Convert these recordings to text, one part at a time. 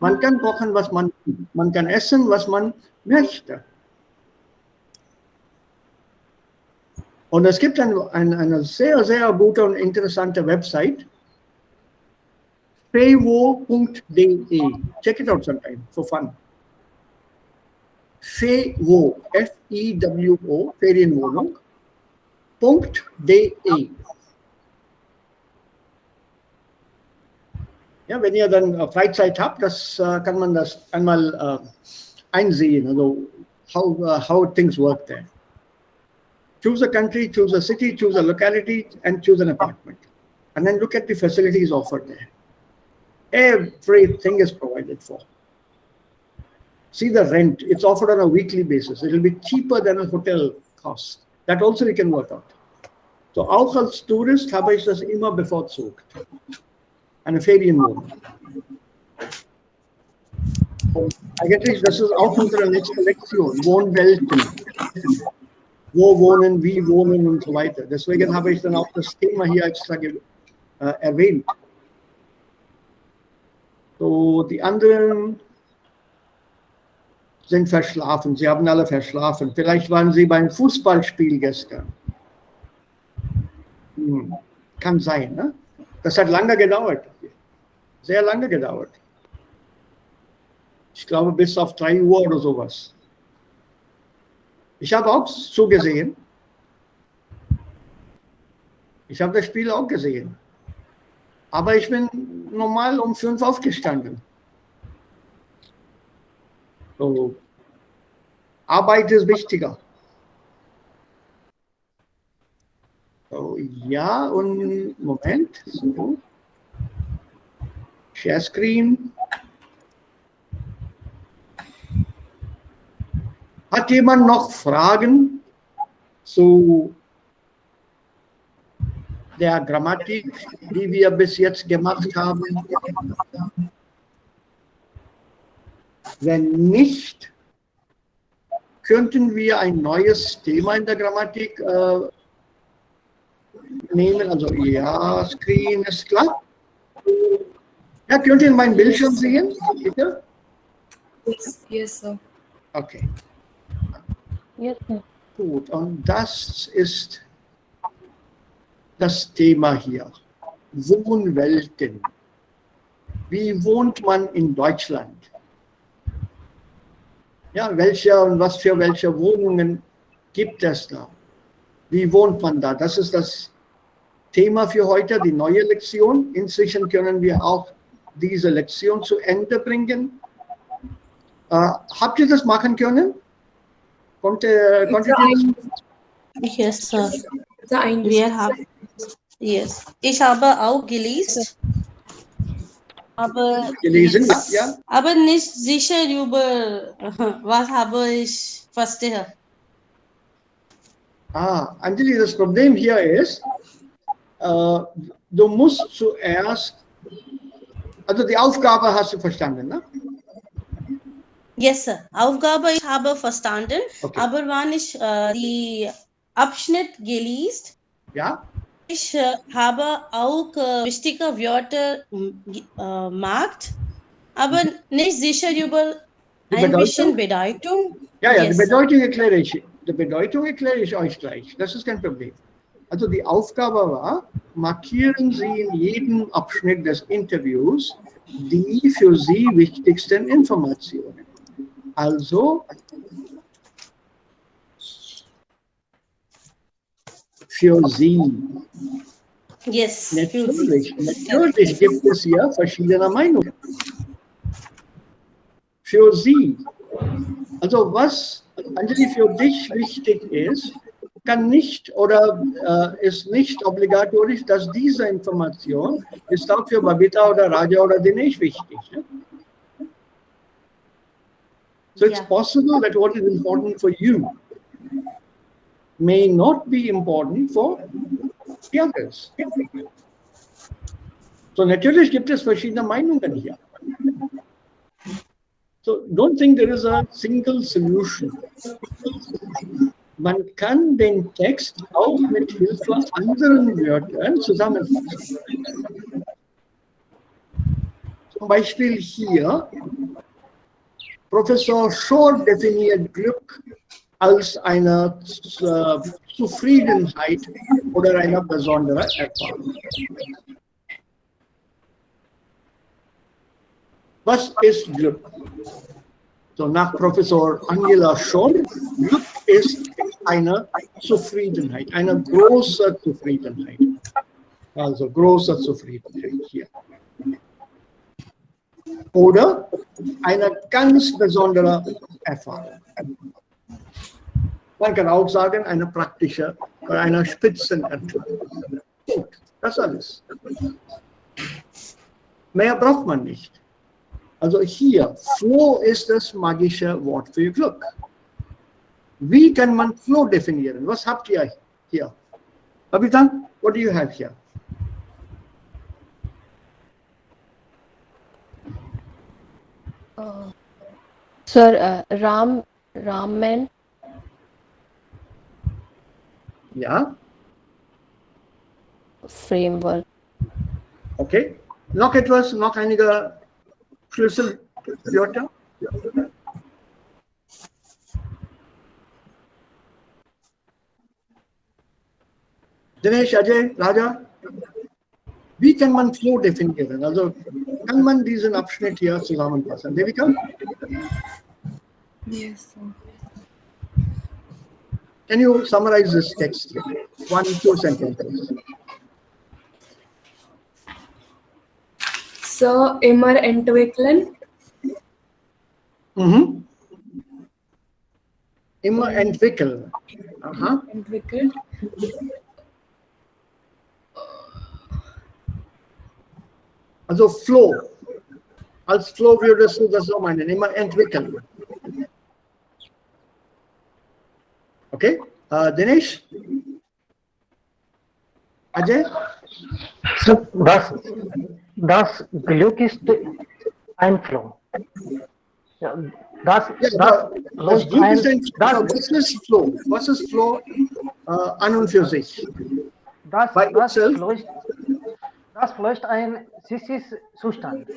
Man kann kochen, was man kann essen, was man möchte. Und es gibt eine sehr, sehr gute und interessante Website, fewo.de. Check it out sometime for fun. Fewo, F-I-W-O, Ferienwohnung.de. Ja, wenn ihr dann Freizeit habt, kann man das einmal einsehen, also how things work there. Choose a country, choose a city, choose a locality, and choose an apartment. And then look at the facilities offered there. Everything is provided for. See the rent, it's offered on a weekly basis. It will be cheaper than a hotel cost. That also we can work out. So auch als Tourist habe ich das immer bevorzugt. Eine Ferienwohnung. Und eigentlich, das ist auch unsere nächste Lektion, Wohnwelten. Wo wohnen, wie wohnen und so weiter. Deswegen habe ich dann auch das Thema hier extra erwähnt. So, die anderen sind verschlafen. Sie haben alle verschlafen. Vielleicht waren sie beim Fußballspiel gestern. Kann sein, ne? Das hat lange gedauert. Sehr lange gedauert. Ich glaube, bis auf 3 Uhr oder sowas. Ich habe auch zugesehen. Ich habe das Spiel auch gesehen. Aber ich bin normal um 5 aufgestanden. So. Arbeit ist wichtiger. So, ja, und Moment. So. Share Screen. Hat jemand noch Fragen zu der Grammatik, die wir bis jetzt gemacht haben? Wenn nicht, könnten wir ein neues Thema in der Grammatik nehmen. Also ja, Screen ist klar. Ja, könnt ihr meinen Bildschirm sehen, bitte? Yes, sir. Okay. Yes, sir. Gut, und das ist das Thema hier. Wohnwelten. Wie wohnt man in Deutschland? Ja, welche und was für welche Wohnungen gibt es da? Wie wohnt man da? Das ist das Thema für heute, die neue Lektion. Inzwischen können wir auch diese Lektion zu Ende bringen. Habt ihr das machen können? Konntet ihr das? Yes, sir. Yes. Wir haben, yes. Ich habe auch gelesen. Aber, Gelesen, yes. ja? Aber nicht sicher über was habe ich verstehe. Anjali, das Problem hier ist, du musst zuerst, also die Aufgabe hast du verstanden, ne? Yes, sir. Aufgabe ich habe verstanden, Okay. aber wenn ich die Abschnitt gelesen, Ja? ich habe auch wichtige Wörter gemacht, aber nicht sicher über Die ein bisschen Bedeutung? Bedeutung. Ja, Yes, die sir. Bedeutung erkläre ich. Die Bedeutung erkläre ich euch gleich. Das ist kein Problem. Also die Aufgabe war, markieren Sie in jedem Abschnitt des Interviews die für Sie wichtigsten Informationen. Also für Sie. Yes. Natürlich gibt es hier verschiedene Meinungen. Für Sie. Also was, Anjali, für dich wichtig ist, kann nicht oder ist nicht obligatorisch, dass diese Information ist auch für Babita oder Raja oder Dinesh wichtig. Ne? So it's possible that what is important for you may not be important for the others. So natürlich gibt es verschiedene Meinungen hier. So don't think there is a single solution. Man kann den Text auch mit Hilfe anderen Wörtern zusammenfassen. Zum Beispiel hier, Professor Schor definiert Glück als eine Zufriedenheit oder eine besondere Erfahrung. Was ist Glück? So nach Professor Angela Schor, Glück ist eine Zufriedenheit, eine große Zufriedenheit. Also große Zufriedenheit hier. Oder eine ganz besondere Erfahrung. Man kann auch sagen, eine praktische oder eine Spitzenerfahrung. Gut, das alles. Mehr braucht man nicht. Also hier, Flow ist das magische Wort für Glück. Wie kann man Flow definieren? Was habt ihr hier? Babita, what do you have here? Sir, Ramen. Ja, Framework. okay. Noch etwas, noch einige Schlüsselwörter? Dinesh, Ajay, Raja, wie kann man Flow definieren? Also kann man diesen Abschnitt hier zusammenfassen? Devika? Yes, sir. Can you summarize this text here? 1, 2 sentences. So, immer entwickeln. Immer entwickeln. Aha. Entwickelt. Also Flow. Als Flow würdest du das so meinen, immer entwickeln. Okay? Dinesh? Ajay? So, das Glück ist ein Flow. Ja, das Glück ist ein Flow. Was ist Flow? Was ist Flow an und für sich? das By itself? Flow ist ein Zustand.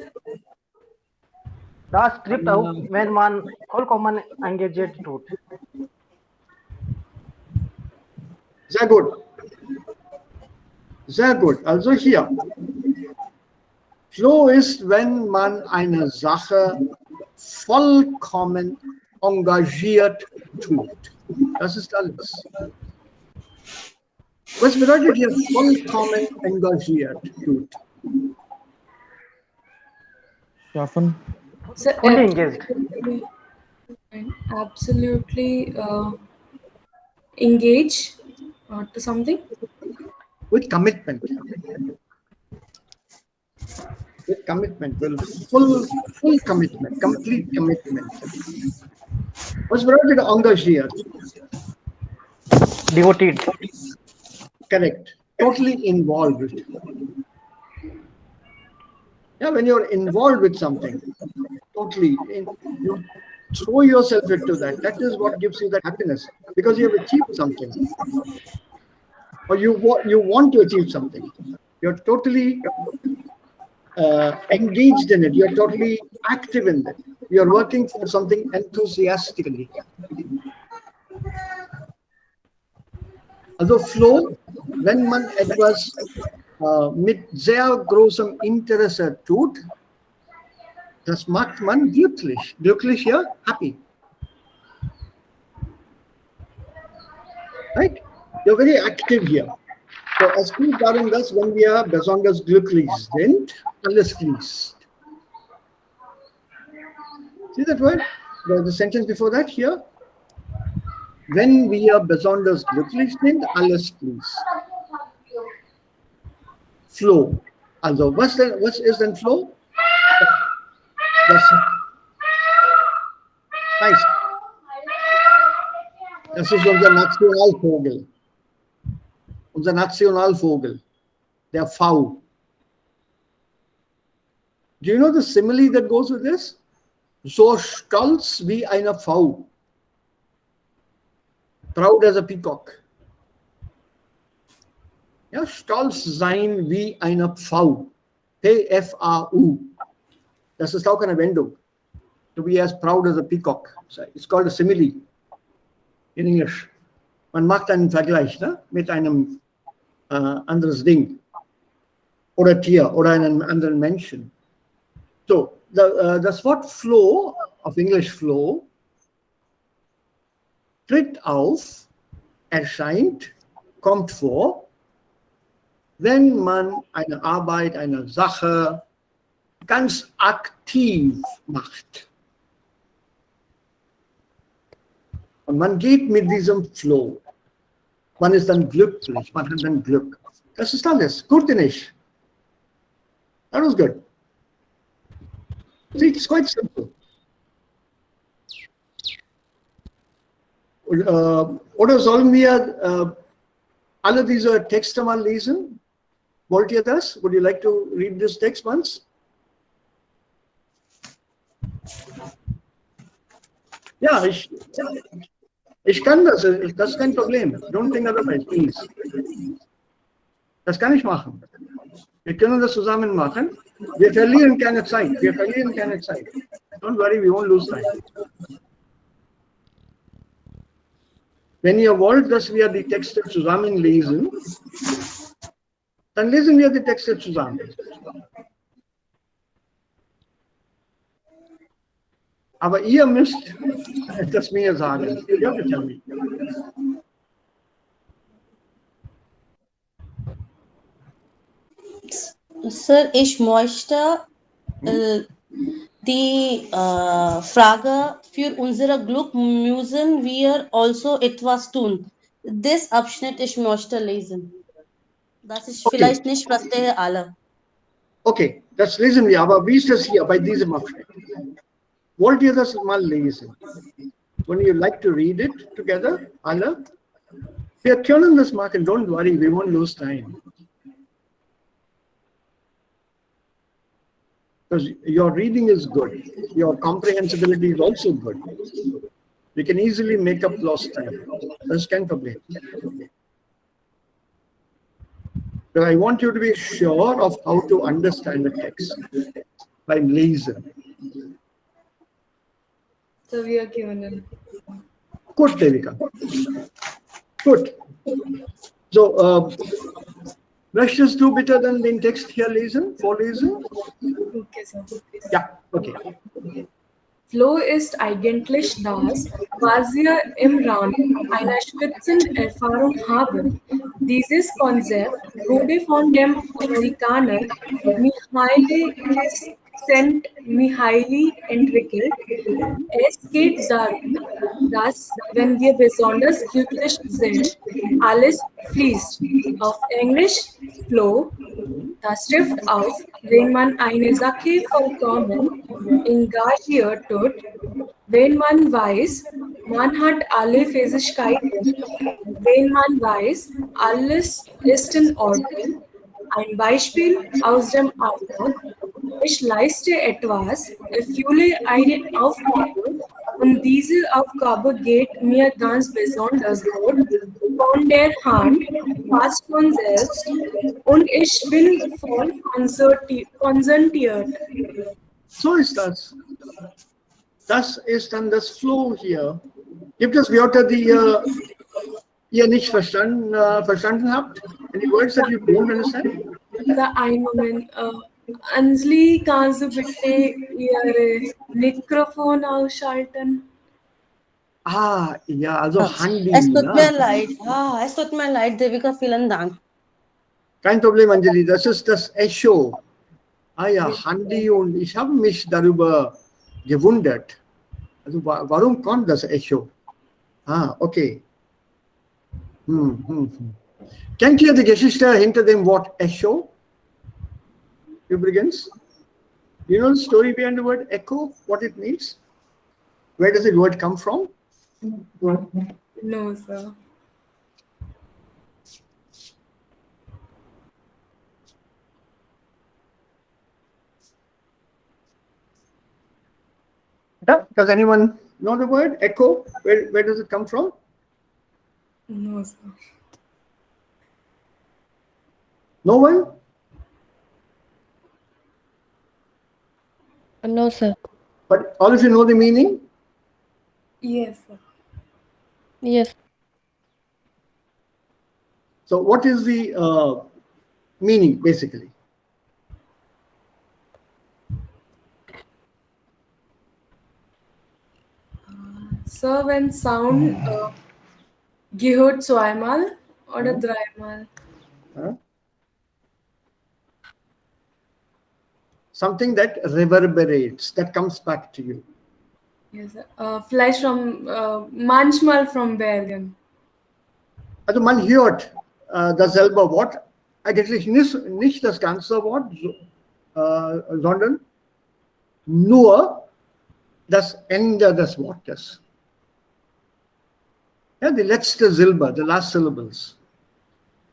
Das tritt auf, wenn man vollkommen engagiert tut. Sehr gut. Sehr gut. Also hier. Flow ist, wenn man eine Sache vollkommen engagiert tut. Das ist alles. Was bedeutet hier vollkommen engagiert tut? Ja, von So, Fully engaged. absolutely engage to something. With commitment. With commitment, well, full commitment, complete commitment. What's bedeutet engagiert? Devoted. Correct. Totally involved. Yeah, when you're involved with something, totally, you throw yourself into that. That is what gives you that happiness, because you have achieved something, or you want to achieve something. You're totally engaged in it. You're totally active in it. You're working for something enthusiastically. Also Flow, wenn man etwas mit sehr großem Interesse tut, das macht man glücklich. Glücklich hier, happy. Right? You're very active here. So, es geht darum, dass wenn wir besonders glücklich sind, alles fließt. See that word? The sentence before that here. Wenn wir besonders glücklich sind, alles fließt. Flow. Also, was ist denn Flow? Das ist unser Nationalvogel. Unser Nationalvogel, der V. Do you know the simile that goes with this? So stolz wie eine V. Proud as a peacock. Ja, stolz sein wie eine Pfau. P-F-A-U. Das ist auch eine Wendung. To be as proud as a peacock. It's called a simile in English. Man macht einen Vergleich, ne, mit einem anderes Ding oder Tier oder einem anderen Menschen. So, das Wort Flow, auf Englisch Flow, tritt auf, erscheint, kommt vor, wenn man eine Arbeit, eine Sache ganz aktiv macht. Und man geht mit diesem Flow. Man ist dann glücklich, man hat dann Glück. Das ist alles. Gut nicht. That was good. See, it's quite simple. Oder sollen wir alle diese Texte mal lesen? Wollt ihr das? Would you like to read this text once? Ja, ich kann das. Das ist kein Problem. Don't think otherwise, please. Das kann ich machen. Wir können das zusammen machen. Wir verlieren keine Zeit. Wir verlieren keine Zeit. Don't worry, we won't lose time. Wenn ihr wollt, dass wir die Texte zusammen lesen, dann lesen wir die Texte zusammen. Aber ihr müsst das mir sagen. Ja, bitte. Sir, ich möchte die Frage für unsere Glück müssen wir also etwas tun. Das Abschnitt ich möchte lesen. Das ich Okay. vielleicht nicht verstehe alle. Okay, das lesen wir. Aber wie ist das hier bei diesem Abschnitt? Wollt ihr das mal lesen? Would you like to read it together, alle? Wir können das machen. Don't worry, we won't lose time. Because your reading is good. Your comprehensibility is also good. We can easily make up lost time. That's kein Problem. But I want you to be sure of how to understand the text by lesen. So we are given in. Good, Devika. Good. So, möchtest du bitte dann den Text hier lesen, vorlesen? Okay, sir. Ja, okay. Flow ist eigentlich das, was wir im Rahmen einer Spitzenerfahrung haben. Dieses Konzept wurde von dem Amerikaner Mihaly Csikszentmihalyi entwickelt. Es geht darum, dass, wenn wir besonders glücklich sind, alles fließt. Auf Englisch Flow. Das trifft auf, wenn man eine Sache vollkommen engagiert tut, wenn man weiß, man hat alle Fähigkeiten, wenn man weiß, alles ist in Ordnung. Ein Beispiel aus dem Alltag. Ich leiste etwas, erfülle eine Aufgabe und diese Aufgabe geht mir ganz besonders gut von der Hand, fast von selbst und ich bin voll konzentriert. So ist das. Das ist dann das Flow hier. Gibt es Wörter, die ihr nicht verstanden habt? Any words that you don't understand? Ein Moment. Anjali, kannst du bitte Ihr Mikrofon ausschalten? Ah, ja, also Handy. Es tut mir Ne? leid. Es tut mir leid, Devika, vielen Dank. Kein Problem, Anjali, das ist das Echo. Ah ja, Handy, und ich habe mich darüber gewundert. Also warum kommt das Echo? Ah, okay. Kennt ihr die Geschichte hinter dem Wort Echo? Übrigens? You know the story behind the word echo? What it means? Where does the word come from? No, sir. Does anyone know the word echo? Where does it come from? No, sir. No one? No, sir. But all of you know the meaning? Yes, sir. Yes. So what is the meaning basically? Sir, when sound gehört zweimal oder dreimal. Huh? Something that reverberates, that comes back to you. Yes, sir. Vielleicht manchmal from Bergen. Also man hört dasselbe Wort, eigentlich nicht das ganze Wort, sondern nur das Ende des Wortes. Yeah, the letzte Silbe, the last syllables.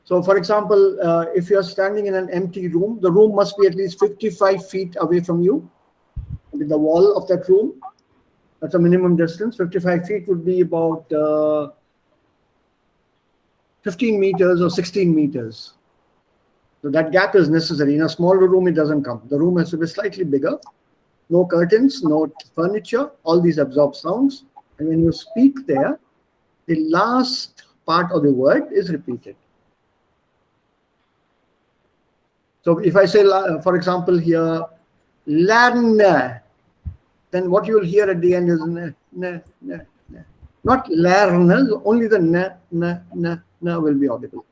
So for example, if you're standing in an empty room, the room must be at least 55 feet away from you, with the wall of that room. That's a minimum distance. 55 feet would be about 15 meters or 16 meters. So that gap is necessary. In a smaller room, it doesn't come. The room has to be slightly bigger. No curtains, no furniture. All these absorb sounds. And when you speak there, the last part of the word is repeated. So if I say, for example, here, learn, then what you will hear at the end is ne, ne, ne, ne. Not learn, only the ne, ne, ne, ne will be audible.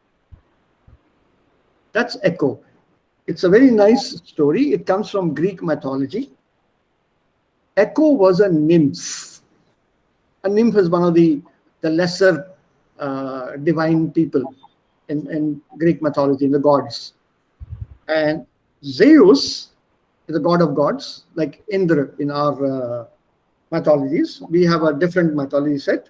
That's echo. It's a very nice story. It comes from Greek mythology. Echo was a nymph. A nymph is one of the lesser divine people in Greek mythology, the gods. And Zeus is a god of gods, like Indra in our mythologies. We have a different mythology set.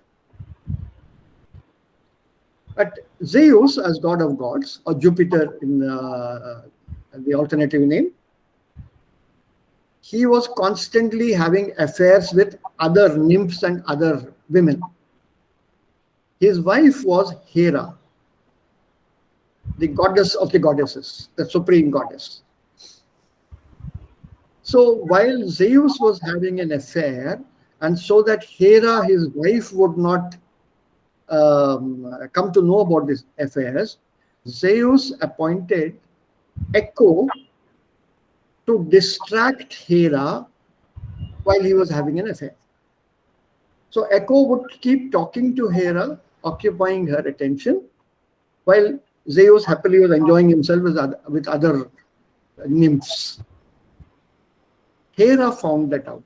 But Zeus, as god of gods, or Jupiter in the alternative name, he was constantly having affairs with other nymphs and other women. His wife was Hera, the goddess of the goddesses, the supreme goddess. So while Zeus was having an affair, and so that Hera, his wife, would not come to know about these affairs, Zeus appointed Echo to distract Hera while he was having an affair. So Echo would keep talking to Hera, occupying her attention, while Zeus happily was enjoying himself with other nymphs. Hera found that out.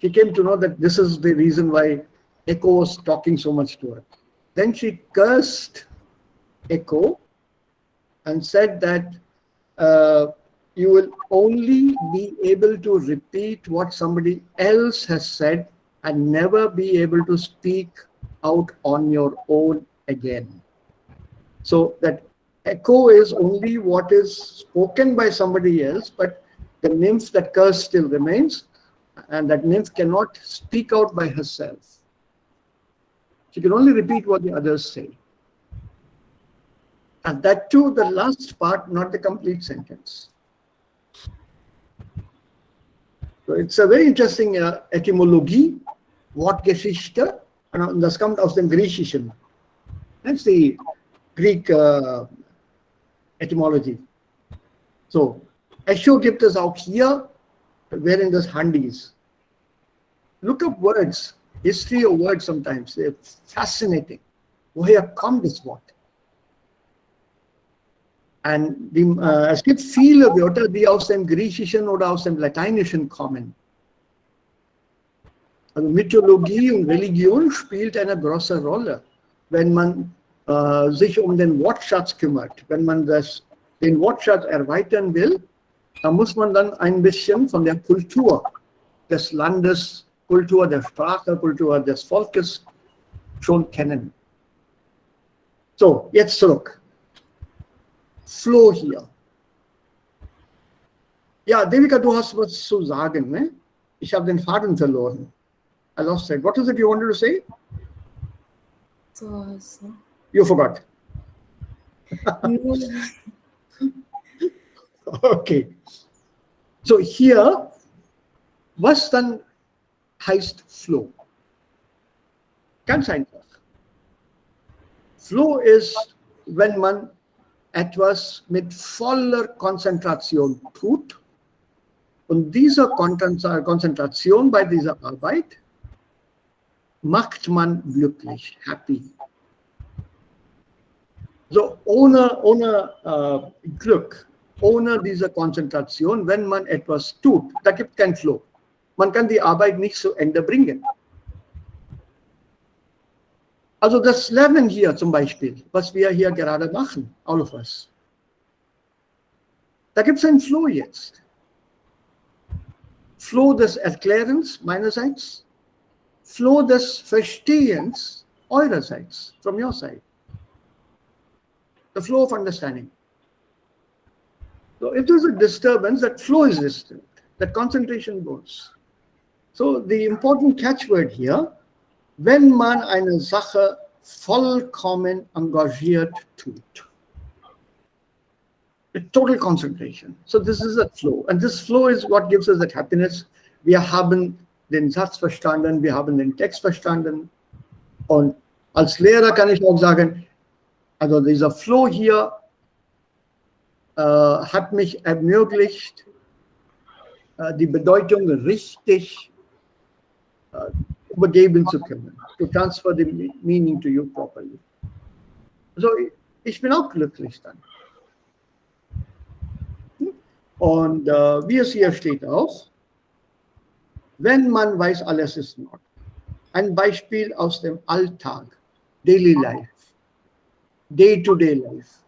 She came to know that this is the reason why Echo was talking so much to her. Then she cursed Echo and said that you will only be able to repeat what somebody else has said and never be able to speak out on your own again. So that echo is only what is spoken by somebody else, but the nymph, that curse still remains, and that nymph cannot speak out by herself. She can only repeat what the others say. And that too, the last part, not the complete sentence. So it's a very interesting etymology, Wortgeschichte, und das kommt aus dem Griechischen. That's the Greek etymology. So, Echo gibt es auch hier während des Handys. Look up words, history of words sometimes. They're fascinating. Woher kommt das Wort? Und es gibt viele Wörter, die aus dem Griechischen oder aus dem Lateinischen kommen. Also Mythologie und Religion spielt eine große Rolle, wenn man sich um den Wortschatz kümmert. Wenn man den Wortschatz erweitern will, dann muss man dann ein bisschen von der Kultur des Landes, Kultur der Sprache, Kultur des Volkes schon kennen. So, jetzt zurück. Flo hier. Ja, Devika, du hast was zu sagen, ne? Ich habe den Faden verloren. I lost it. What is it you wanted to say? So. You forgot. No. Okay. So hier, was dann heißt Flow? Ganz einfach. Flow ist, wenn man etwas mit voller Konzentration tut und diese Konzentration bei dieser Arbeit macht man glücklich, happy. So ohne Glück, ohne diese Konzentration, wenn man etwas tut, da gibt es keinen Flow. Man kann die Arbeit nicht zu Ende bringen. Also das Lernen hier zum Beispiel, was wir hier gerade machen, all of us. Da gibt es einen Flow jetzt. Flow des Erklärens meinerseits, Flow des Verstehens eurerseits, from your side. The flow of understanding. So if there's a disturbance, that flow is disturbed, that concentration goes. So the important catchword here, wenn man eine Sache vollkommen engagiert tut. A total concentration. So this is a flow. And this flow is what gives us that happiness. Wir haben den Satz verstanden, wir haben den Text verstanden. Und als Lehrer kann ich auch sagen, also dieser Flow hier hat mich ermöglicht, die Bedeutung richtig übergeben zu können. To transfer the meaning to you properly. So, ich bin auch glücklich dann. Und wie es hier steht auch, wenn man weiß, alles ist in Ordnung. Ein Beispiel aus dem Alltag, Daily Life, Day-to-Day Life.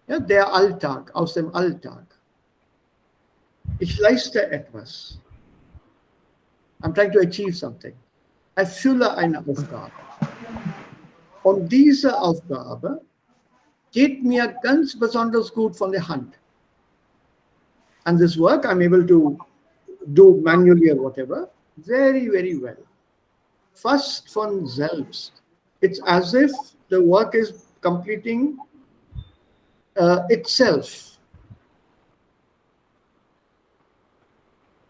Ja, der Alltag, aus dem Alltag. Ich leiste etwas. I'm trying to achieve something. Erfülle eine Aufgabe. Und diese Aufgabe geht mir ganz besonders gut von der Hand. And this work I'm able to do manually or whatever, very, very well. Fast von selbst. It's as if the work is completing itself.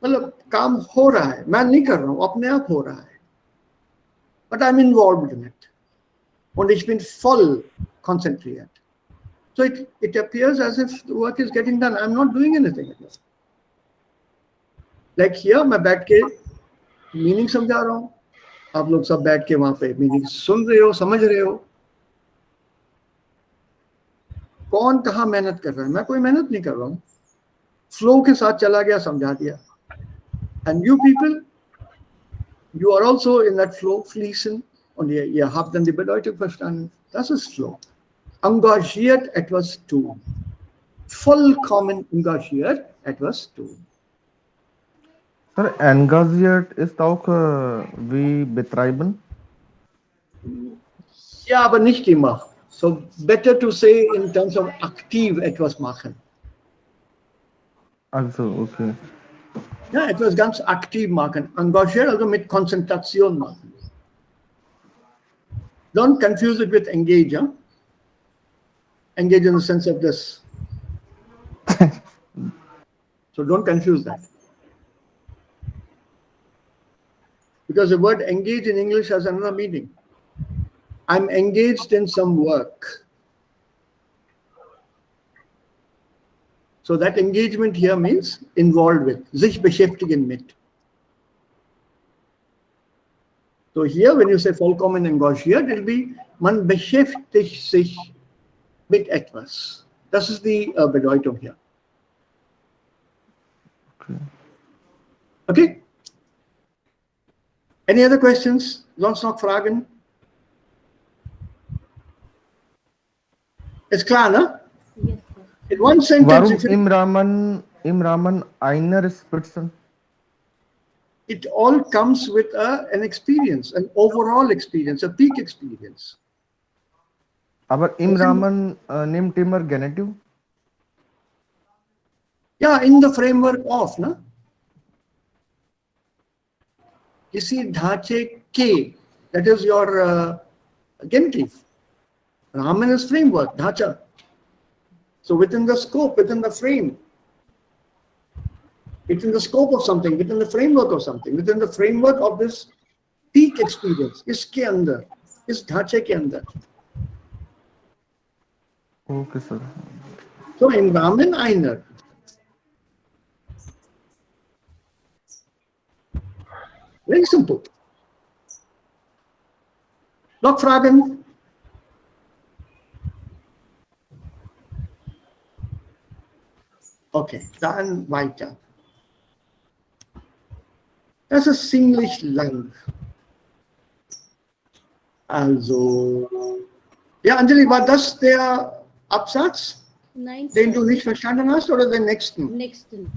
मतलब काम हो रहा है, मैं नहीं कर रहा हूँ, अपने आप हो रहा है. But I'm involved in it. Und ich bin voll konzentriert. So it appears as if the work is getting done. I'm not doing anything at all. Like here, मैं बैठ के मीनिंग समझा रहा हूँ. आप लोग सब बैठ के वहां पे मीनिंग सुन रहे हो, समझ रहे हो. कौन कहाँ मेहनत कर रहा है? मैं कोई मेहनत नहीं कर रहा हूँ. फ्लो के साथ चला गया, समझा दिया. And you people, you are also in that flow, fließen, und ihr habt dann die Bedeutung verstanden. Das ist Flow. Engagiert etwas tun. Vollkommen engagiert etwas tun. Sir, engagiert ist auch wie betreiben. Ja, aber nicht immer. So better to say in terms of aktiv etwas machen. Also, okay. Ja, etwas ganz aktiv machen. Engagiert, also mit Konzentration machen. Don't confuse it with engage. Huh? Engage in the sense of this. So don't confuse that. Because the word engage in English has another meaning. I'm engaged in some work. So that engagement here means involved with, sich beschäftigen mit. So here when you say vollkommen engagiert, it will be, man beschäftigt sich mit etwas. Das ist die Bedeutung hier. Okay. Okay? Any other questions? Sonst noch Fragen? Ist klar, ne? Yes, sir. In one sentence, Warum if im Rahmen einer Spitzen? it all comes with an experience, an overall experience, a peak experience. Aber im Rahmen nimmt immer Genitiv? Yeah, in the framework of, no? You see, dhache ke, that is your genitive. Raman is framework, dhacha. So within the scope, within the frame, within the scope of something, within the framework of something, within the framework of this peak experience, इसके अंदर, इस ढांचे के अंदर. Okay, sir. So in Rahmen einer. Very simple. Noch Fragen? Okay, dann weiter. Das ist ziemlich lang. Also, ja, Anjali, war das der Absatz, Nein, den sir. du nicht verstanden hast, oder den nächsten? Nächsten.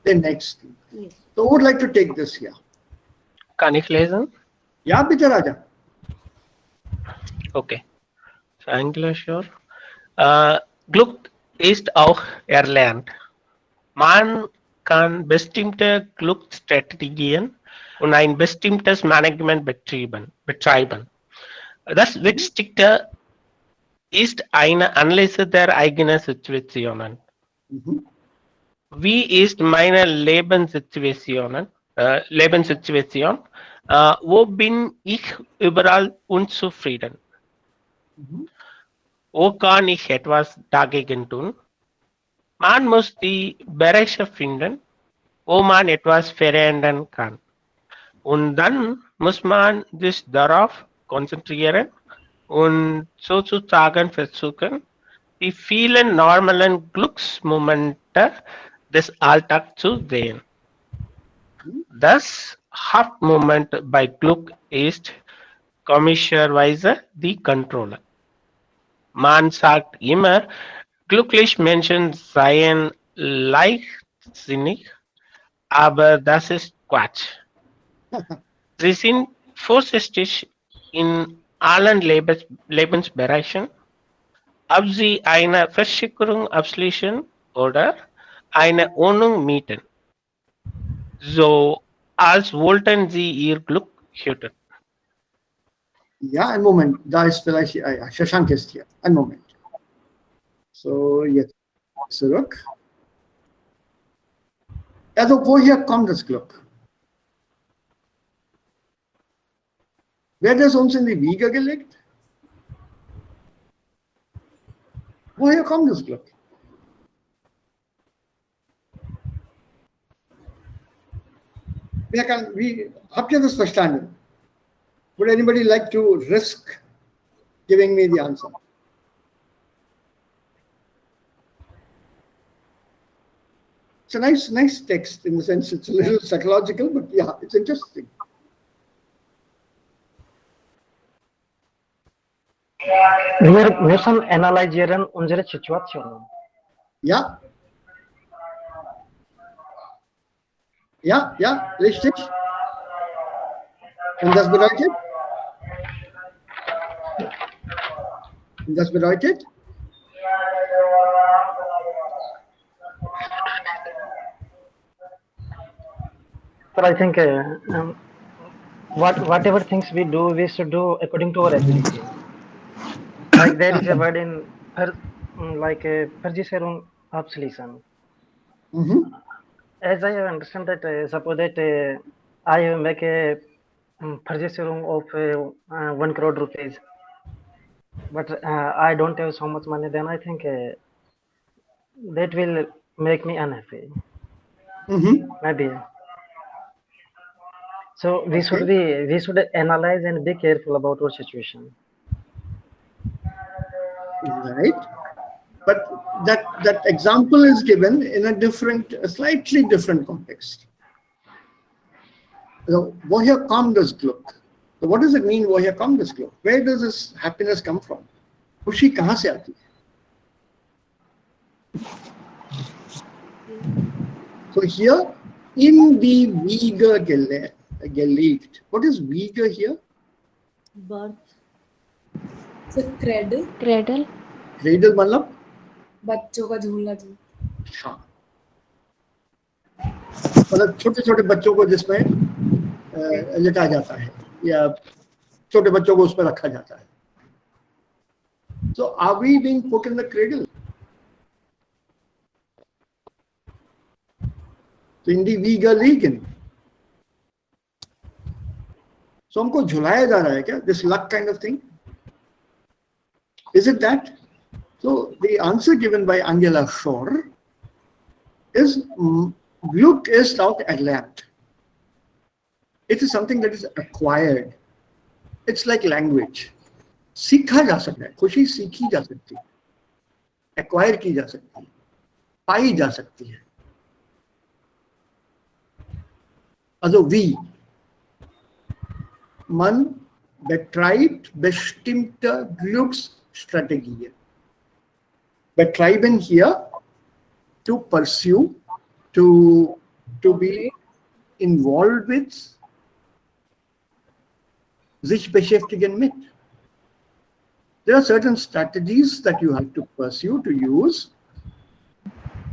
Den nächsten. Yes. So, who would like to take this here? Kann ich lesen? Ja, bitte, Raja. Okay. So, Englisch, sure. Glück ist auch erlernt. Man kann bestimmte Glücksstrategien und ein bestimmtes Management betreiben. Das Wichtigste ist eine Analyse der eigenen Situationen. Mhm. Wie ist meine Lebenssituation? Wo bin ich überall unzufrieden? Mhm. Wo kann ich etwas dagegen tun? Man muss die Bereiche finden, wo man etwas verändern kann. Und dann muss man sich darauf konzentrieren und sozusagen versuchen, die vielen normalen Glücksmomente des Alltags zu sehen. Das Hauptmoment bei Glück ist komischerweise die Kontrolle. Man sagt immer, glückliche Menschen seien leichtsinnig, aber das ist Quatsch. Sie sind vorsichtig in allen Lebensbereichen, ob sie eine Versicherung abschließen oder eine Wohnung mieten. So als wollten sie ihr Glück hüten. Ja, einen Moment. Da ist vielleicht, ja, Shashank ist hier. Einen Moment. So, jetzt zurück. Also, woher kommt das Glück? Wer hat es uns in die Wiege gelegt? Woher kommt das Glück? Wer kann, wie, habt ihr das verstanden? Would anybody like to risk giving me the answer? It's a nice text in the sense it's a little psychological, but yeah, it's interesting. Wir müssen analysieren unsere Situation. Ja. Ja, ja, richtig. Und das bedeutet? Und das bedeutet? But I think whatever things we do, we should do according to our ability. Like there is a word in Versicherung abschließen. Mhm. As I understand that, suppose that I make a Versicherung of 1 crore rupees, but I don't have so much money, then I think that will make me unhappy. Mhm. Maybe. So we should analyze and be careful about our situation. Right. But that example is given in a slightly different context. So, woher kommt das Glück? So what does it mean, woher kommt das Glück? Where does this happiness come from? खुशी कहाँ से आती है? So here, in the Wiege gelegt. What is Wiege here? Birth. So cradle. Cradle. Cradle मतलब? बच्चों का झूला जो. हाँ. मतलब छोटे-छोटे बच्चों को जिसमें लिटाया जाता है या छोटे बच्चों को उसमें रखा जाता है. So are we being put in the cradle? in die Wiege liegen. So हमको झुलाया जा रहा है क्या? This luck kind of thing? Is it that? So the answer given by Angela Schor is Glück ist auch erlernt. It is something that is acquired. It's like language. सीखा जा सकता है, खुशी सीखी जा सकती है, एक्वायर की जा सकती है, पाई जा सकती है. Also wie? Man betreibt bestimmte Glücksstrategien. Betreiben hier to pursue, to be involved with, sich beschäftigen mit. There are certain strategies that you have to pursue, to use,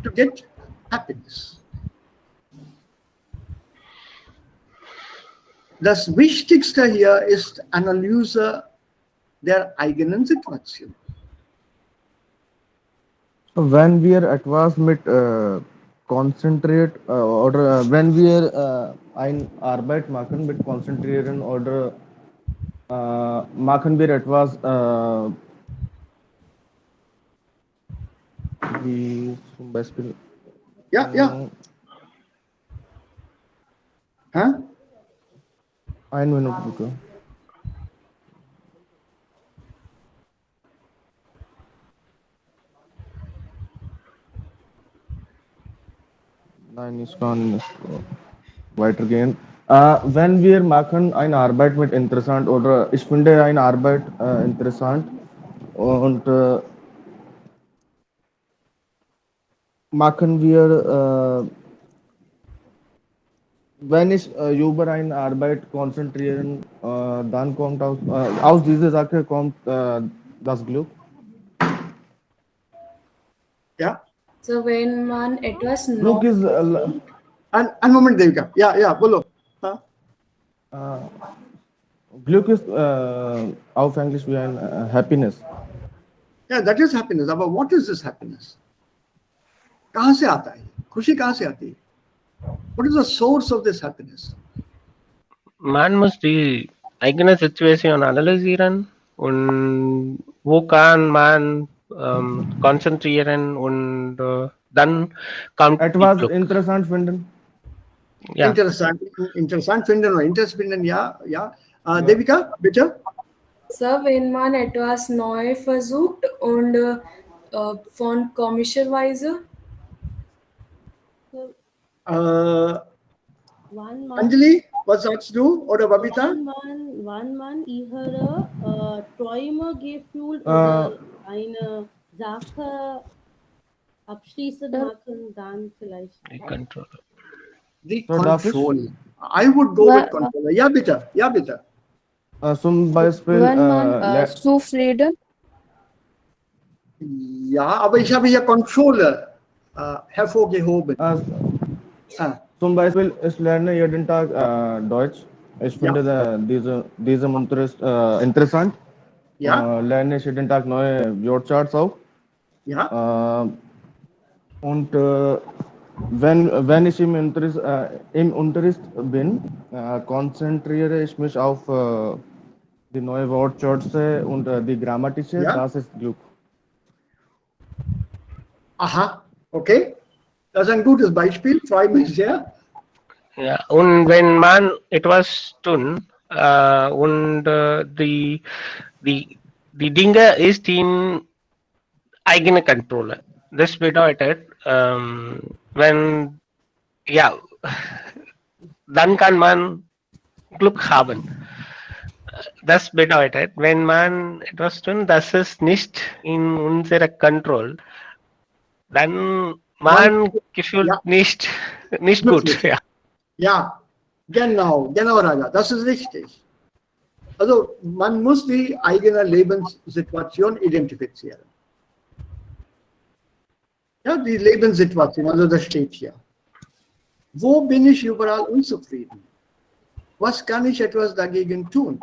to get happiness. Das Wichtigste hier ist Analyse der eigenen Situation. When we are etwas mit concentrate oder wenn wir ein Arbeit machen mit konzentrieren oder machen wir etwas wie zum Beispiel Ja, ja. Huh? Ein Minute bitte. Nein, ich kann nicht weitergehen. Wenn wir machen eine Arbeit mit interessant oder ich finde eine Arbeit interessant und machen wir, wenn ich über eine Arbeit konzentrieren, dann kommt aus dieser Sache kommt das Glück. Ja. So when man etwas Glück not ist Ein Moment, Devika. Ja, ja, bolo. Glück ist auf Englisch wie ein Happiness. Yeah, that is happiness. But what is this happiness? कहाँ से आता है? खुशी कहाँ से आती है? What is the source of this happiness? Man muss die eigene Situation analysieren und wo kann man konzentrieren und dann kommt die Etwas Glück. interessant finden. Ja. Interessant finden oder Interest finden, ja, ja. Devika, bitte. So wenn man etwas neu versucht und von komischerweise Anjali, was sagst du? Oder Babita? Wann man ihre Träume gefühlt oder eine Sache abschließend machen, dann vielleicht. Die Controller. The So, darf ich? control. I would go with controller. Ja, bitte. Ja, bitte. Zum Beispiel Wenn man zufrieden, Ja, aber ich habe hier Controller hervorgehoben. Zum Beispiel, ich lerne jeden Tag Deutsch. Ich finde diese Unterricht interessant. Ja. Lerne ich jeden Tag neue Wortschatz auch. Ja. Und wenn ich im Unterricht bin, konzentriere ich mich auf die neuen Wortschätze und die Grammatische. Ja. Das ist Glück. Aha, okay. Das ist ein gutes Beispiel, freue mich sehr. Ja, und wenn man etwas tun und die Dinge ist in eigene Kontrolle. Das bedeutet, wenn, ja, dann kann man Glück haben. Das bedeutet, wenn man etwas tun, das ist nicht in unserer Kontrolle, dann man gefühlt nicht gut. Ja. Ja, genau, Raja, das ist richtig. Also man muss die eigene Lebenssituation identifizieren. Ja, die Lebenssituation, also das steht hier. Wo bin ich überall unzufrieden? Was kann ich etwas dagegen tun?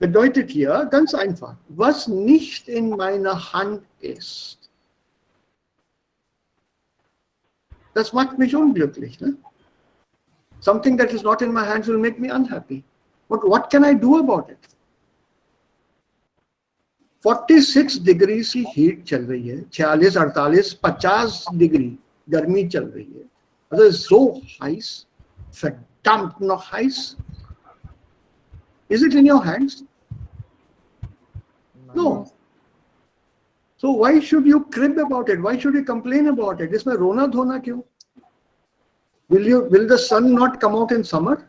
Bedeutet hier ganz einfach, was nicht in meiner Hand ist. Das macht mich unglücklich. Ne? Something that is not in my hands will make me unhappy. But what can I do about it? 46 degree की heat चल रही है, 46, 48, 50 degree गर्मी चल रही है. Also so heiß, verdammt noch heiß. Is it in your hands? No. So why should you crib about it? Why should you complain about it? इसमें रोना धोना क्यों? Will the sun not come out in summer?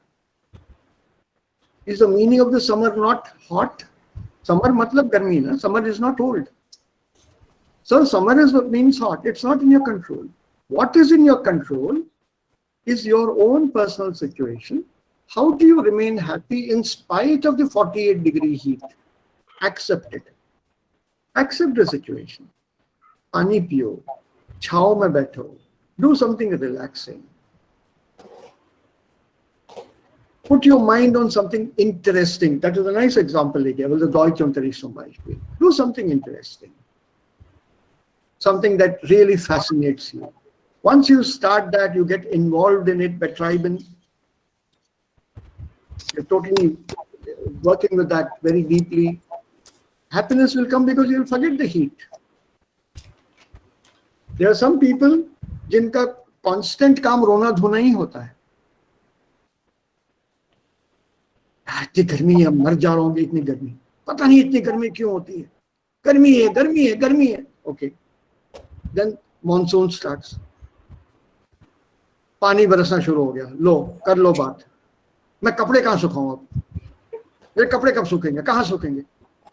Is the meaning of the summer not hot? Summer matlab garmi na. Summer is not cold. So summer is what means hot. It's not in your control. What is in your control is your own personal situation. How do you remain happy in spite of the 48-degree heat? Accept it. Accept the situation. Pani piyo, chhao mein baitho. Do something relaxing. Put your mind on something interesting. That is a nice example. The Deutsch Unterricht zum Beispiel. Do something interesting. Something that really fascinates you. Once you start that, you get involved in it, betreiben. You're totally working with that very deeply. Happiness will come because you'll forget the heat. There are some people जिनका constant काम रोना धोना ही होता है. इतनी गर्मी है, मर जा रहा हूँ इतनी गर्मी. पता नहीं इतनी गर्मी क्यों होती है. गर्मी है, गर्मी है, गर्मी है. Okay. Then monsoon starts. पानी बरसना शुरू हो गया. लो, कर लो बात. मैं कपड़े कहाँ सुखाऊं अब? मेरे कपड़े कब सूखेंगे? कहाँ सूखेंगे?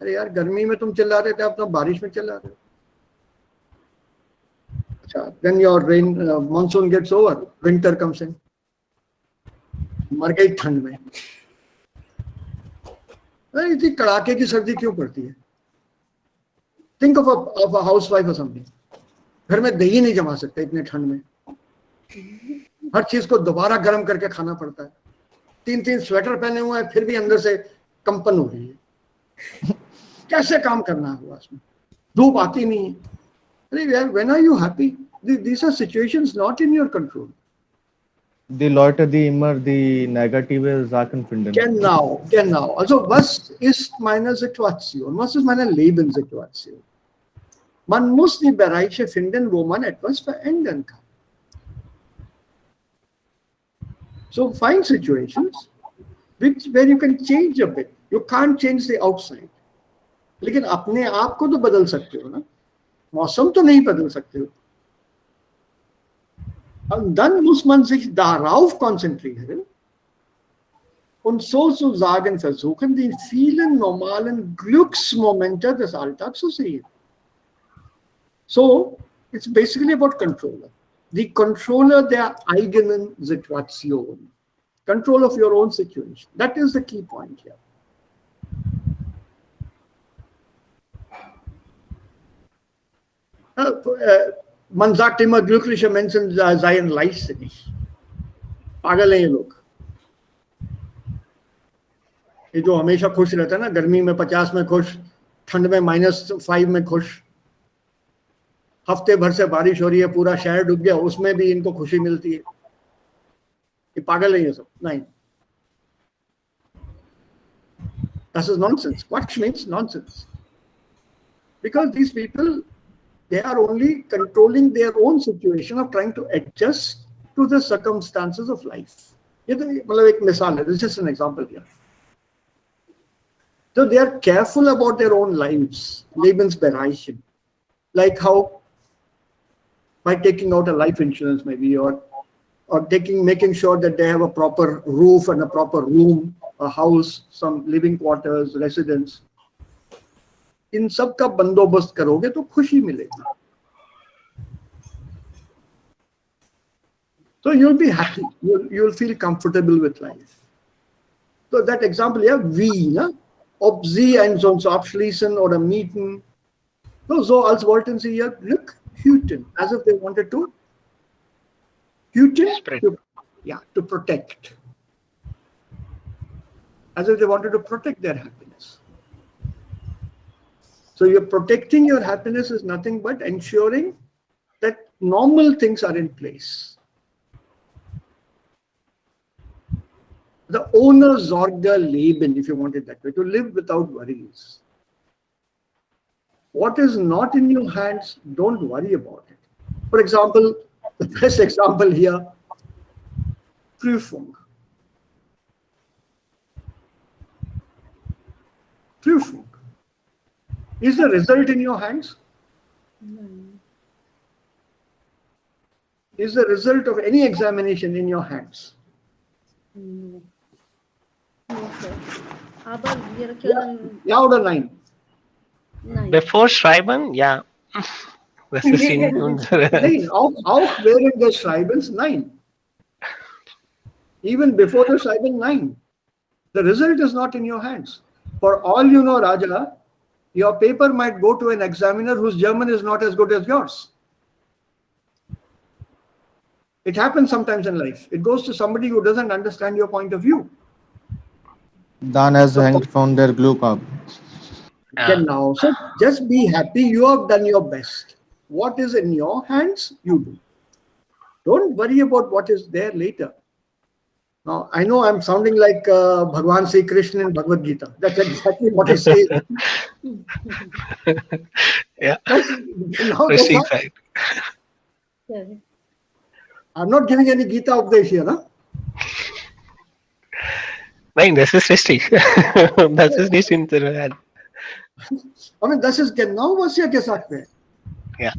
अरे यार गर्मी में तुम चिल्ला रहे थे, अब तो बारिश में चिल्ला रहे हो. अच्छा, then your rain monsoon gets over, winter comes in. मर गई ठंड में. अरे इतनी कड़ाके की सर्दी क्यों पड़ती है? Think of a housewife or something. घर में दही नहीं जमा सकते इतने ठंड में. हर चीज को दोबारा गर्म करके खाना पड़ता है. 3 स्वेटर पहने हुए हैं, फिर भी अंदर से कंपन हो रही है. कैसे काम करना हुआ उसमें? धूप आती नहीं है. अरे यार, when are you happy? These are situations not in your control. Die Leute, die immer die negative Sachen finden. Genau. Also was ist meine Situation? Was ist meine Lebenssituation? Man muss die Bereiche finden, wo man etwas verändern kann. So find situations where you can change a bit. You can't change the outside. लेकिन अपने आप को तो बदल सकते हो ना. मौसम तो नहीं बदल सकते हो. Und dann muss man sich darauf konzentrieren und sozusagen versuchen, die vielen normalen Glücksmomente des Alltags zu sehen. So, it's basically about controller. The controller der eigenen Situation. Control of your own situation. That is the key point here. Man sagt immer, glückliche Menschen seien leichtsinnig. पागल हैं ये लोग. ये जो हमेशा खुश रहता है ना, गर्मी में 50 में खुश, ठंड में -5 में खुश. हफ्ते भर से बारिश हो रही है, पूरा शहर डूब गया, उसमें भी इनको खुशी मिलती है. ये पागल है ये सब. नहीं. This is nonsense. What means nonsense? Because these people, they are only controlling their own situation of trying to adjust to the circumstances of life. ये तो मतलब एक मिसाल है. This is just an example here. So they are careful about their own lives, Lebensbereiche, like how by taking out a life insurance maybe, or making sure that they have a proper roof and a proper room, a house, some living quarters, residence. इन सब का बंदोबस्त करोगे तो खुशी मिलेगी. So you'll be happy. You'll feel comfortable with life. So that example here, wie, ne? Ob sie sonst abschließen oder mieten. So als wollten sie hier Glück hüten, as if they wanted to hüten, to protect. As if they wanted to protect their happiness. So you're protecting your happiness is nothing but ensuring that normal things are in place. the ohne Sorge leben, if you want it that way, to live without worries. What is not in your hands, don't worry about it. For example, the best example here, Prüfung. Prüfung. Is the result in your hands? Is the result of any examination in your hands? No. No, sir. Aber wir können Louder line. nein. Bevor schreiben, ja. Das ist in unserer. Nein, auch während des Schreibens, nein. Even before the Schreiben, nein. The result is not in your hands. For all you know, Raja, your paper might go to an examiner whose German is not as good as yours. It happens sometimes in life. It goes to somebody who doesn't understand your point of view. Dan has hängt von der Glück ab. Genau. So just be happy. You have done your best. What is in your hands, you do. Don't worry about what is there later. Now, I know I'm sounding like Bhagwan Sri Krishna in Bhagavad Gita. That's exactly what I say. Yeah. Now Proceed, right. I'm not giving any Gita update here. Huh? Nein, das ist richtig. Das ist nicht in der Hand. I mean, das ist genau, was hier gesagt wird. Yeah.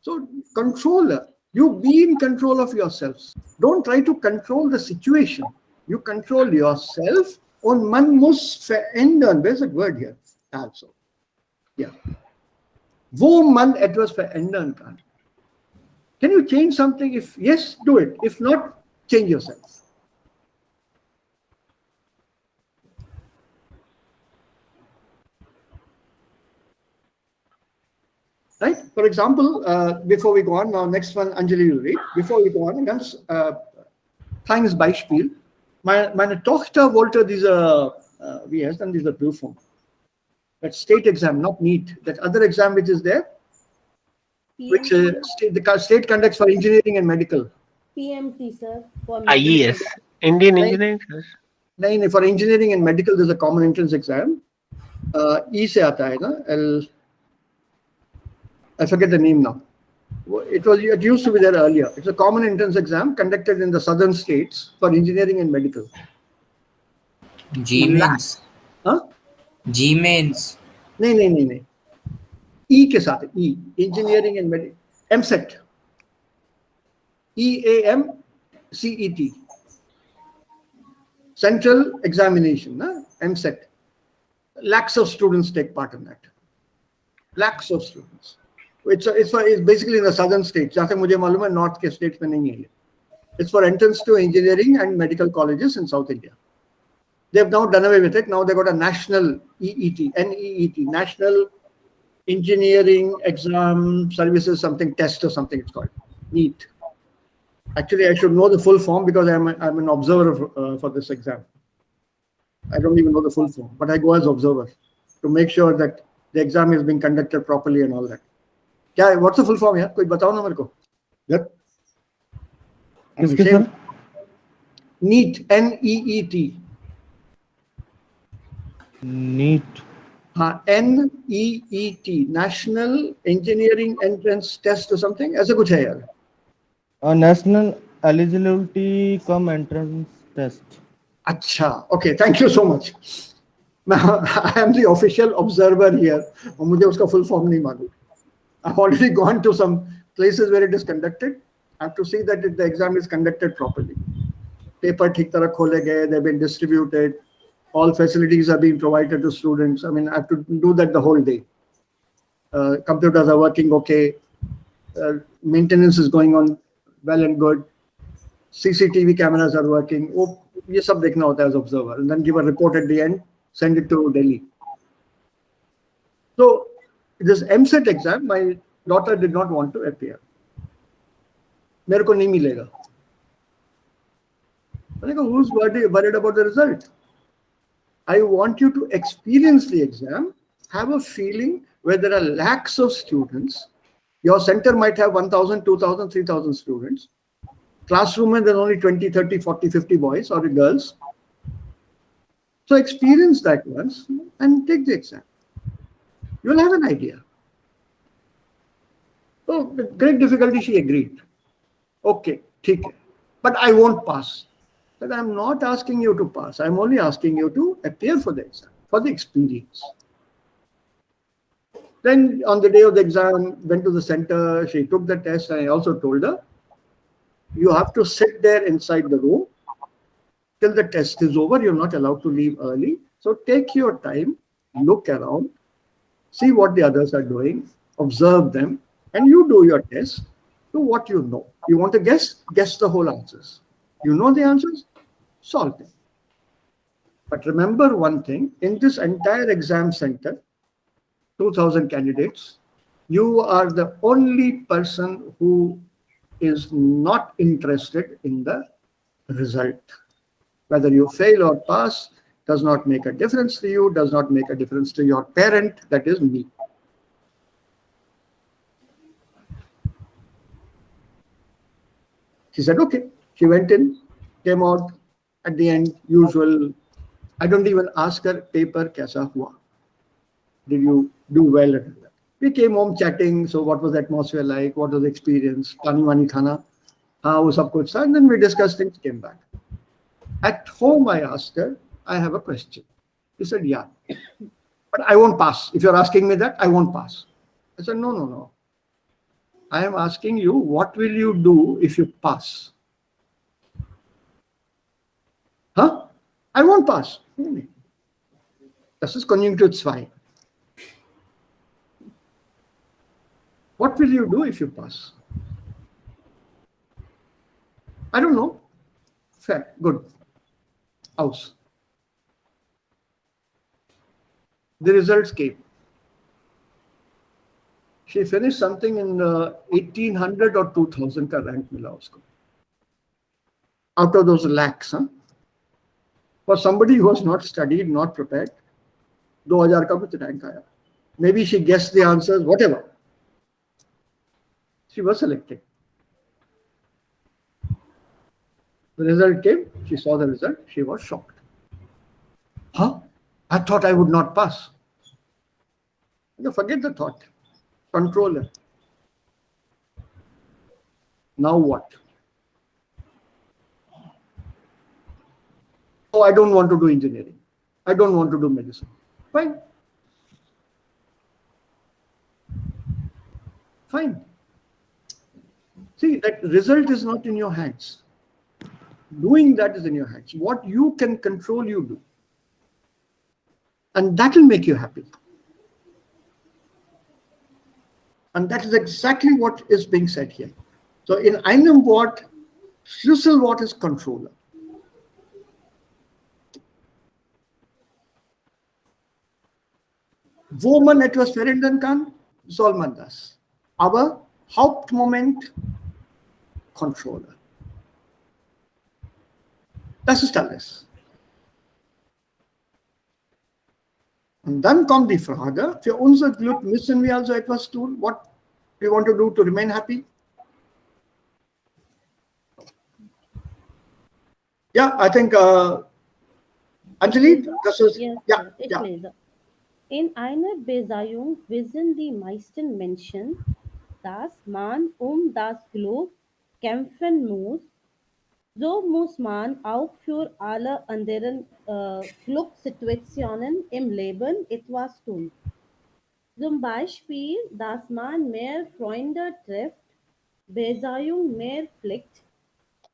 So, controller. You be in control of yourselves. Don't try to control the situation. You control yourself. Und man muss verändern. Where's that word here? Also. Yeah. Wo man etwas verändern kann. Can you change something? If yes, do it. If not, change yourself. Right? For example, before we go on, now next one, Anjali will read. Before we go on, ein ganz kleines Beispiel. Meine Tochter wollte diese, wie heißt dann diese Prüfung? That state exam, not NEET. That other exam which is there, which the state conducts for engineering and medical. PMT, sir. IES. Indian Engineering. नहीं, for engineering and medical, there's a common entrance exam. E से आता है ना? I forget the name now. It used to be there earlier. It's a common entrance exam conducted in the southern states for engineering and medical. GMains. Huh? GMains. नहीं. E के साथ E, engineering and medical. MCET. EAMCET. Central examination, MCET. Lakhs of students take part in that. Lakhs of students. It's basically in the southern states. जहाँ तक मुझे मालूम है north के states में नहीं है. It's for entrance to engineering and medical colleges in South India. They've now done away with it. Now they've got a national EET, NEET, National Engineering Exam Services something test or something it's called. NEET. Actually, I should know the full form because I'm an observer for this exam. I don't even know the full form, but I go as observer to make sure that the exam is being conducted properly and all that. What's the full form here? कोई बताओ ना मेरे को. Yep. किसके sir? NEET, NEET. NEET. NEET, National Engineering Entrance Test or something. ऐसा कुछ है यार. National Eligibility Cum Entrance Test. अच्छा, okay. Thank you so much. I am the official observer here. और मुझे उसका full form नहीं मालूम. I've already gone to some places where it is conducted. I have to see that the exam is conducted properly. Paper ठीक तरह खोले गए, they've been distributed. All facilities are being provided to students. I mean, I have to do that the whole day. Computers are working okay. Maintenance is going on well and good. CCTV cameras are working. Oh, ये सब देखना होता है as observer. And then give a report at the end, send it to Delhi. So, this MCET exam, my daughter did not want to appear. मेरे को नहीं मिलेगा. मैंने कहा, who's worried about the result? I want you to experience the exam, have a feeling where there are lakhs of students. Your center might have 1,000, 2,000, 3,000 students. Classroom and there are only 20, 30, 40, 50 boys or girls. So experience that once and take the exam. You'll have an idea. So with great difficulty she agreed. Okay, ठीक है. But I won't pass. But I'm not asking you to pass. I'm only asking you to appear for the exam, for the experience. Then on the day of the exam, went to the center, she took the test, and I also told her, you have to sit there inside the room till the test is over. You're not allowed to leave early. So take your time, look around, see what the others are doing, observe them, and you do your test to what you know. You want to guess? Guess the whole answers. You know the answers? Solve them. But remember one thing, in this entire exam center, 2,000 candidates, you are the only person who is not interested in the result. Whether you fail or pass does not make a difference to you, does not make a difference to your parent, that is me. She said, okay. She went in, came out, at the end, usual. I don't even ask her, paper kaisa hua? Did you do well? We came home chatting. So what was the atmosphere like? What was the experience? Pani wani khana? How sab kuch tha? And then we discussed things, came back. At home, I asked her, I have a question. She said, yeah. But I won't pass. If you're asking me that, I won't pass. I said, no, no, no. I am asking you, what will you do if you pass? Huh? I won't pass. Das ist Konjunktur 2. What will you do if you pass? I don't know. Fair, good. House. The results came. She finished something in 1800 or 2000 ka rank mila usko. Out of those lakhs, huh? For somebody who was not studied, not prepared, 2000 ka kuch rank aaya. Maybe she guessed the answers, whatever. She was selected. The result came, she saw the result, she was shocked. Huh? I thought I would not pass. You forget the thought. Control it. Now what? Oh, I don't want to do engineering. I don't want to do medicine. Fine. Fine. See, that result is not in your hands. Doing that is in your hands. What you can control, you do. And that will make you happy. And that is exactly what is being said here. So in einem Wort, Schlüsselwort is controller. Wo man etwas verändern kann, soll man das. Aber Hauptmoment, Controller. Das ist alles. Und dann kommt die Frage, für unser Glück müssen wir also etwas tun. What we want to do to remain happy? Yeah, I think Anjali, das ist, yes, ja, ich ja. lese. In einer Besayung wissen die meisten Menschen, dass man das Glück kämpfen muss. So muss man auch für alle anderen Glückssituationen im Leben etwas tun. Zum Beispiel, dass man mehr Freunde trifft, Besayung mehr pflegt,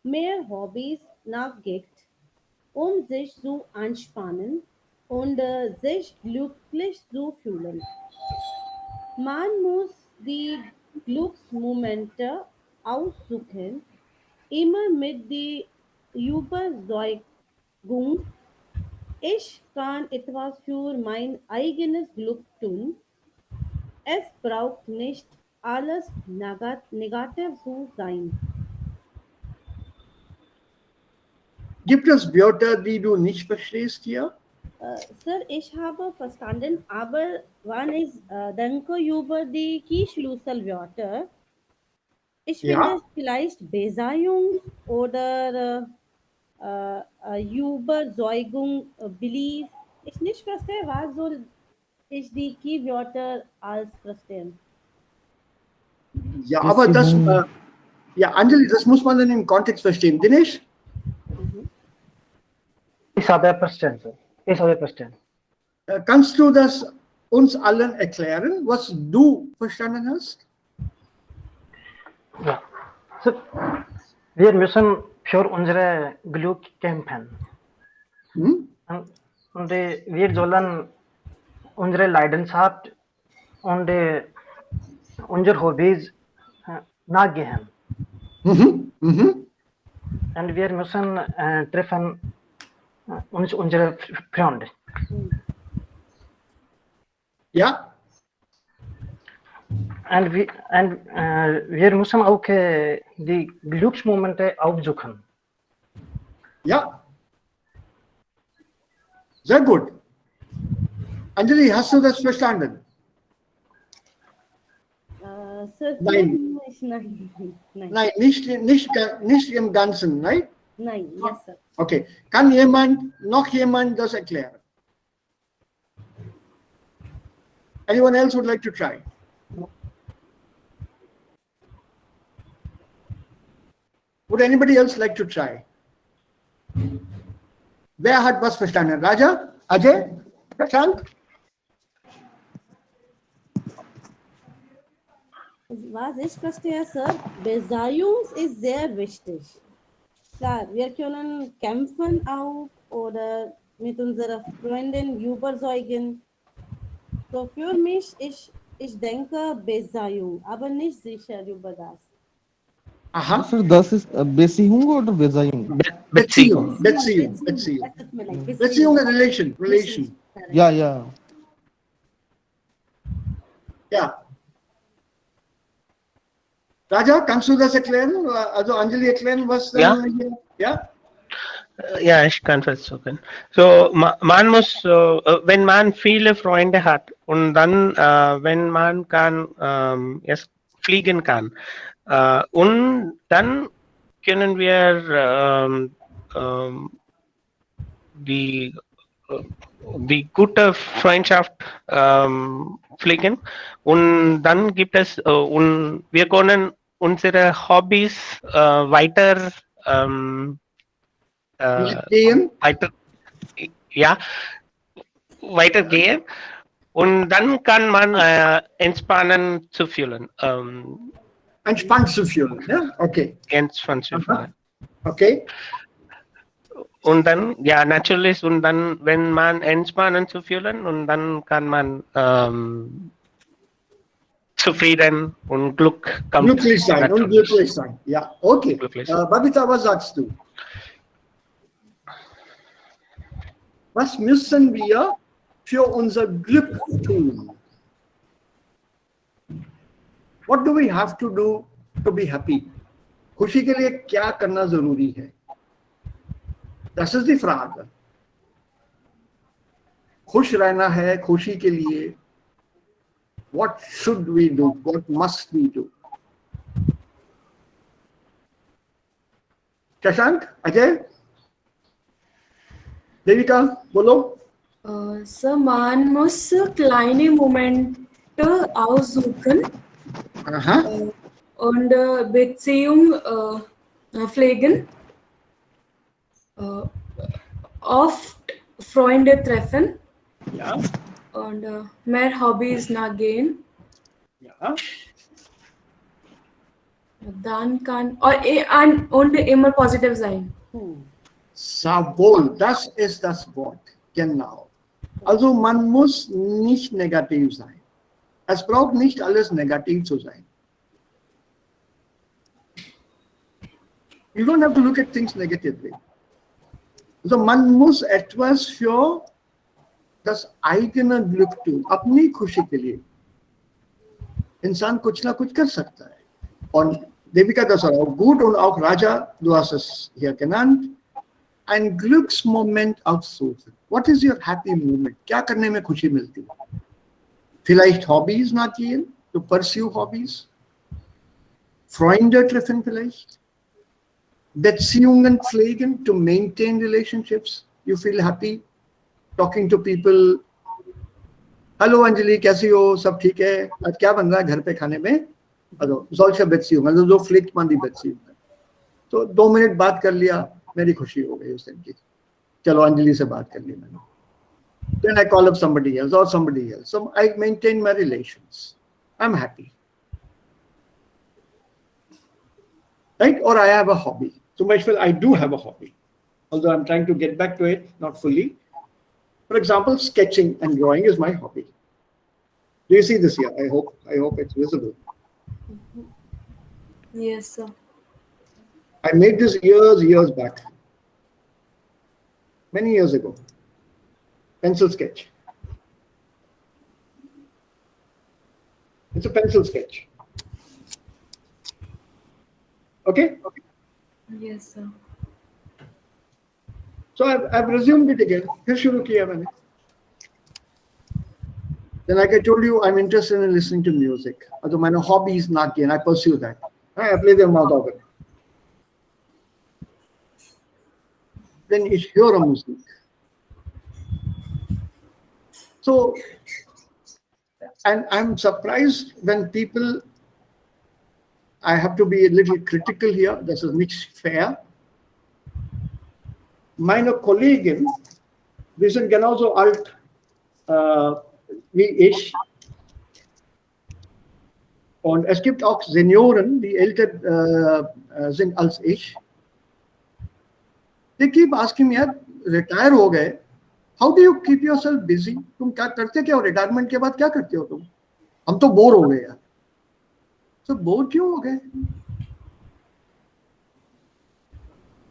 mehr Hobbys nachgeht, sich zu anspannen und sich glücklich zu fühlen. Man muss die Glücksmomente aussuchen, immer mit der Überzeugung, ich kann etwas für mein eigenes Glück tun. Es braucht nicht alles negativ zu sein. Gibt es Wörter, die du nicht verstehst hier? Sir, ich habe verstanden, aber wenn ich denke über die Schlüsselwörter, ich finde Ja. vielleicht Besayung oder Überzeugung, Belief. Ich nicht verstehe, was soll ich die Keywörter als verstehen? Ja, aber das, Beziehung. ja, Anjali, das muss man dann im Kontext verstehen. Dinesh? Ich habe verstanden. Ich habe verstanden. Kannst du das uns allen erklären, was du verstanden hast? Ja. So, wir müssen für unsere Glück kämpfen. Hm? Und wir sollen unsere Leidenschaft und unsere Hobbys nachgehen. Mhm. Mhm. Und wir müssen treffen unsere Freunde. Ja, Und wir müssen auch die Glücksmomente aufsuchen. ja. Sehr gut. Anjali, hast du das verstanden? Sir, Nein. nein. Nein, nicht im Ganzen, nein? Nein, yes, sir. Okay. Kann noch jemand das erklären? Anyone else would like to try? Would anybody else like to try? Wer hat was verstanden? Raja? Ajay? Prashant? Was ich verstehe, Sir, Beziehung ist sehr wichtig. Klar, wir können kämpfen auch oder mit unserer Freundin überzeugen. So für mich, ich denke Beziehung, aber nicht sicher über das. Aha. Sir, das ist Beziehung oder Beziehung? Beziehung. Beziehung. Das ist mir leid. Beziehung ist relation. Ja, ja. Ja. Raja, kannst du das erklären? Also Anjali erklären, was Ja. dann hier? Ja? Ja, ich kann versuchen. So, man muss, wenn man viele Freunde hat und dann, wenn man kann, es fliegen kann, und dann können wir die gute Freundschaft pflegen und dann gibt es und wir können unsere Hobbys weiter Gehen? weitergehen und dann kann man entspannen zu fühlen. Entspannt zu fühlen. Ja? Okay. Entspannen zu fühlen. Okay. Und dann, ja, natürlich, und dann, wenn man entspannen zu fühlen, und dann kann man zufrieden und Glück kommt. Glücklich sein natürlich. und glücklich sein. Ja, okay. Glücklich sein. Babita, was sagst du? Was müssen wir für unser Glück tun? What do we have to do to be happy? खुशी के लिए क्या करना जरूरी है? Das ist die Frage. खुश रहना है खुशी के लिए. What should we do? What must we do? Shashank, Ajay, Devika, बोलो. Sir, man muss kleine Momente aussuchen und Beziehung pflegen, oft Freunde treffen Ja. und mehr Hobbys nachgehen. Ja. Dann kann und immer positiv sein. Jawohl, das ist das Wort. Genau. Also man muss nicht negativ sein. Es braucht nicht alles negativ zu sein. You don't have to look at things negatively. Also man muss etwas für das eigene Glück tun, अपनी खुशी के लिए. इंसान कुछ ना कुछ कर सकता है. Und Devika, das war auch gut und auch Raja, du hast es hier genannt. Ein Glücksmoment aussuchen. What is your happy moment? क्या करने में खुशी मिलती है? Vielleicht Hobbys nachgehen, to pursue Hobbys. Freunde treffen vielleicht. Beziehungen pflegen, to maintain relationships. You feel happy talking to people. Hello Anjali, कैसी हो? सब ठीक है? आज क्या बन रहा है घर पे खाने में? Also solche Beziehungen, also so pflegt man die Beziehungen. तो 2 मिनट बात कर लिया, मेरी खुशी हो गई उस दिन की. चलो अंजलि से बात कर ली मैंने. Then I call up somebody else or somebody else. So I maintain my relations. I'm happy. Right? Or I have a hobby. So I do have a hobby. Although I'm trying to get back to it, not fully. For example, sketching and drawing is my hobby. Do you see this here? I hope it's visible. Yes, sir. I made this years back. Many years ago. Pencil sketch. It's a pencil sketch. Okay? Yes, sir. So I've resumed it again. फिर शुरू किया मैंने. Then like I told you, I'm interested in listening to music. Also my hobby is not and I pursue that. I play the mouth organ. Then ich höre Musik. So, and I'm surprised when people, I have to be a little critical here, this is nicht fair. Meine Kollegen, die sind genauso alt wie ich. Und es gibt auch Senioren, die älter sind als ich. They keep asking me, retire हो गए, how do you keep yourself busy? तुम क्या करते क्या हो? Retirement के बाद क्या करते हो तुम? हम तो बोर हो गए यार. तो बोर क्यों हो गए?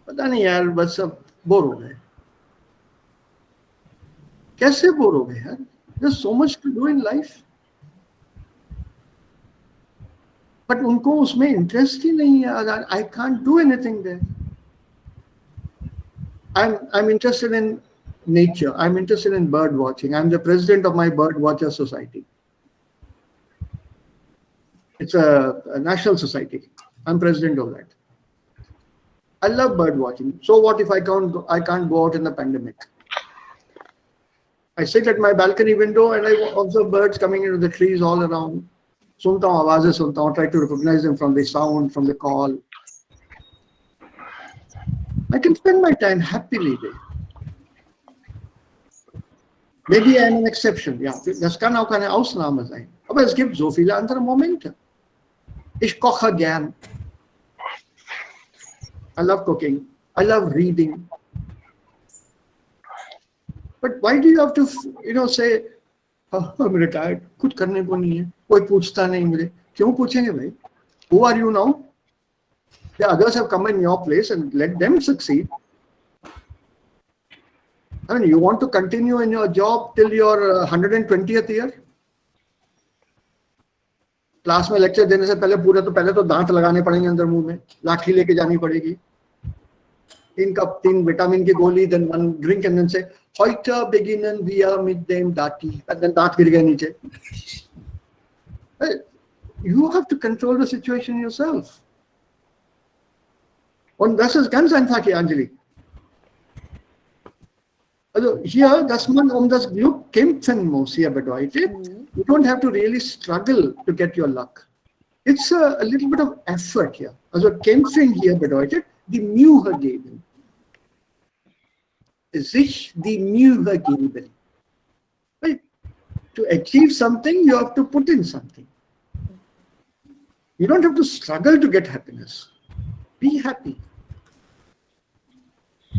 पता नहीं यार, बस सब बोर हो गए. कैसे बोर हो गए यार? There's so much to do in life. But उनको उसमें इंटरेस्ट ही नहीं है. I can't do anything there. I'm interested in nature. I'm interested in bird watching. I'm the president of my bird watcher society. It's a national society. I'm president of that. I love bird watching. So what if I can't go out in the pandemic? I sit at my balcony window and I observe birds coming into the trees all around. सुनता हूँ आवाजें सुनता हूँ. Try to recognize them from the sound, from the call. I can spend my time happily there. Maybe I'm an exception. Ja, das kann auch eine Ausnahme sein. Aber es gibt so viele andere Momente. Ich koche gern. I love cooking. I love reading. But why do you have to, say, oh, I'm retired. कुछ करने को नहीं है. कोई पूछता नहीं मुझे. क्यों पूछेंगे भाई? Who are you now? The others have come in your place and let them succeed. I mean, you want to continue in your job till your 120th year? Class में लेक्चर देने से पहले तो दांत लगाने पड़ेंगे अंदर मुंह में, लाठी लेके जानी पड़ेगी, 3 कप 3 विटामिन की गोली, then 1 drink and then say heute beginnen wir mit dem Dati, and then दांत गिर गए नीचे. You have to control the situation yourself. Und das ist ganz einfach hier, Anjali. Also hier, dass man das Glück kämpfen muss, hier bedeutet, you don't have to really struggle to get your luck. It's a little bit of effort here. Also kämpfen hier bedeutet, die Mühe geben. Sich die Mühe geben. Right? To achieve something, you have to put in something. You don't have to struggle to get happiness. Be happy.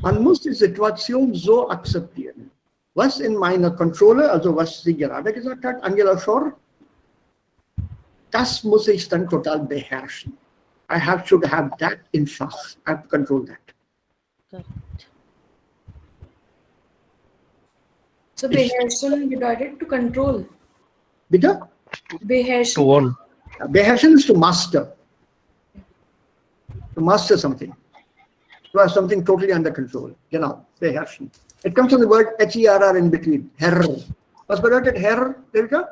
Man muss die Situation so akzeptieren. Was in meiner Kontrolle, also was sie gerade gesagt hat, Angela Schor, das muss ich dann total beherrschen. I should have that in Schach. I have to control that. Correct. So beherrschen bedeutet to control. Bitte? Beherrschen. To own. Beherrschen is to master. To master something. To have something totally under control. Genau, beherrschen. It comes from the word H-E-R-R in between. Herr. Was bedeutet Herr, Dirka?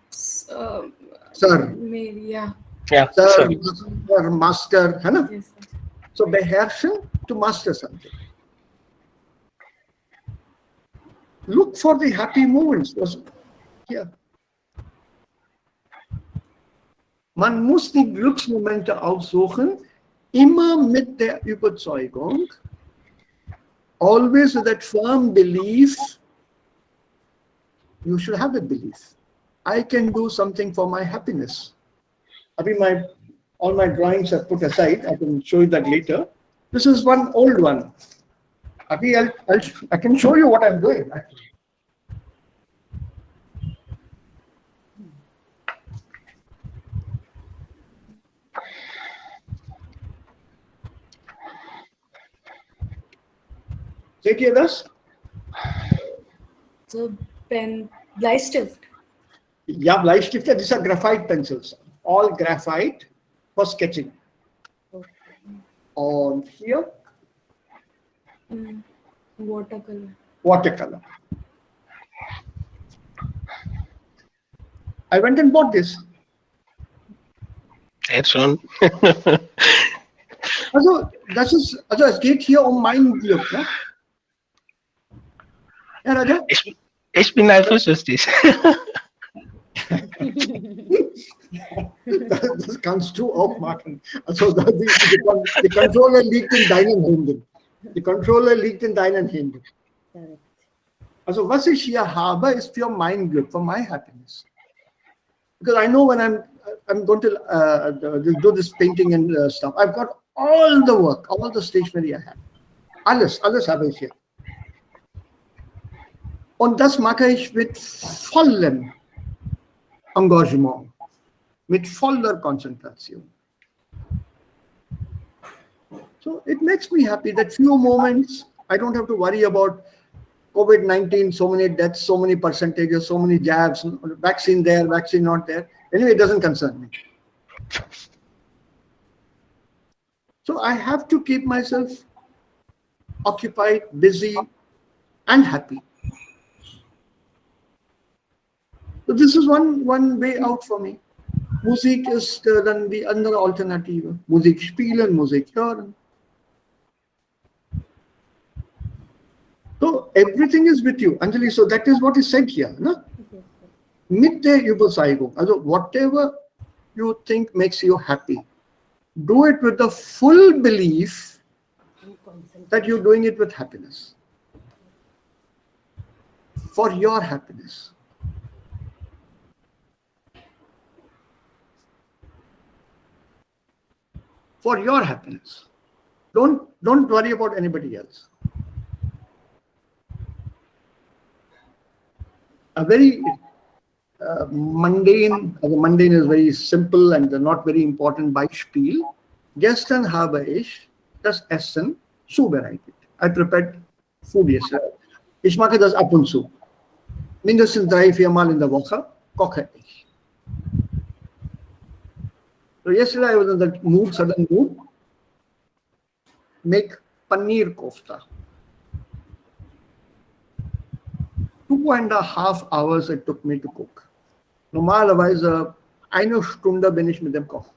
Sir. Maybe, yeah. Yeah. Sir, master, है ना? Yes, sir. So beherrschen, to master something. Look for the happy moments. Hier. Man muss die Glücksmomente aussuchen, immer mit der Überzeugung, always with that firm belief. You should have a belief. I can do something for my happiness. All my drawings are put aside. I can show you that later. This is one old one. I can show you what I'm doing. Actually. Seht ihr das? So pen, Bleistift. Yeah, Bleistifte. These are graphite pencils. All graphite for sketching. On here. Watercolor. Watercolor. I went and bought this. Sehr schön. Also es geht hier um mein Glück, ne? Ja, Raja? Ich bin eifersüchtig. Das kannst du auch machen. Also die Controller liegt in deinen Händen. Die Controller liegt in deinen Händen. Also was ich hier habe, ist für mein Glück, for my happiness. Because I know when I'm going to do this painting and stuff, I've got all the work, all the stationery I have. Alles habe ich hier. Und das mache ich mit vollem Engagement, mit voller Konzentration. So it makes me happy that few moments I don't have to worry about COVID-19, so many deaths, so many percentages, so many jabs, vaccine there, vaccine not there. Anyway, it doesn't concern me. So I have to keep myself occupied, busy, and happy. So this is one way out for me. Musik ist dann die andere Alternative. Musik spielen, Musik hören. So everything is with you, Anjali. So that is what is said here. No? Mit der Überzeugung. Also whatever you think makes you happy, do it with the full belief that you're doing it with happiness. For your happiness. For your happiness. Don't worry about anybody else. A very mundane is very simple and not very important Beispiel. Gestern habe ich das Essen zubereitet. I prepared food yesterday. Ich mache das ab und zu. Mindestens 3-4 Mal in der Woche koche ich. So yesterday I was in the sudden mood, make paneer kofta. 2.5 hours it took me to cook. Normalerweise 1 Stunde bin ich mit dem Kochen.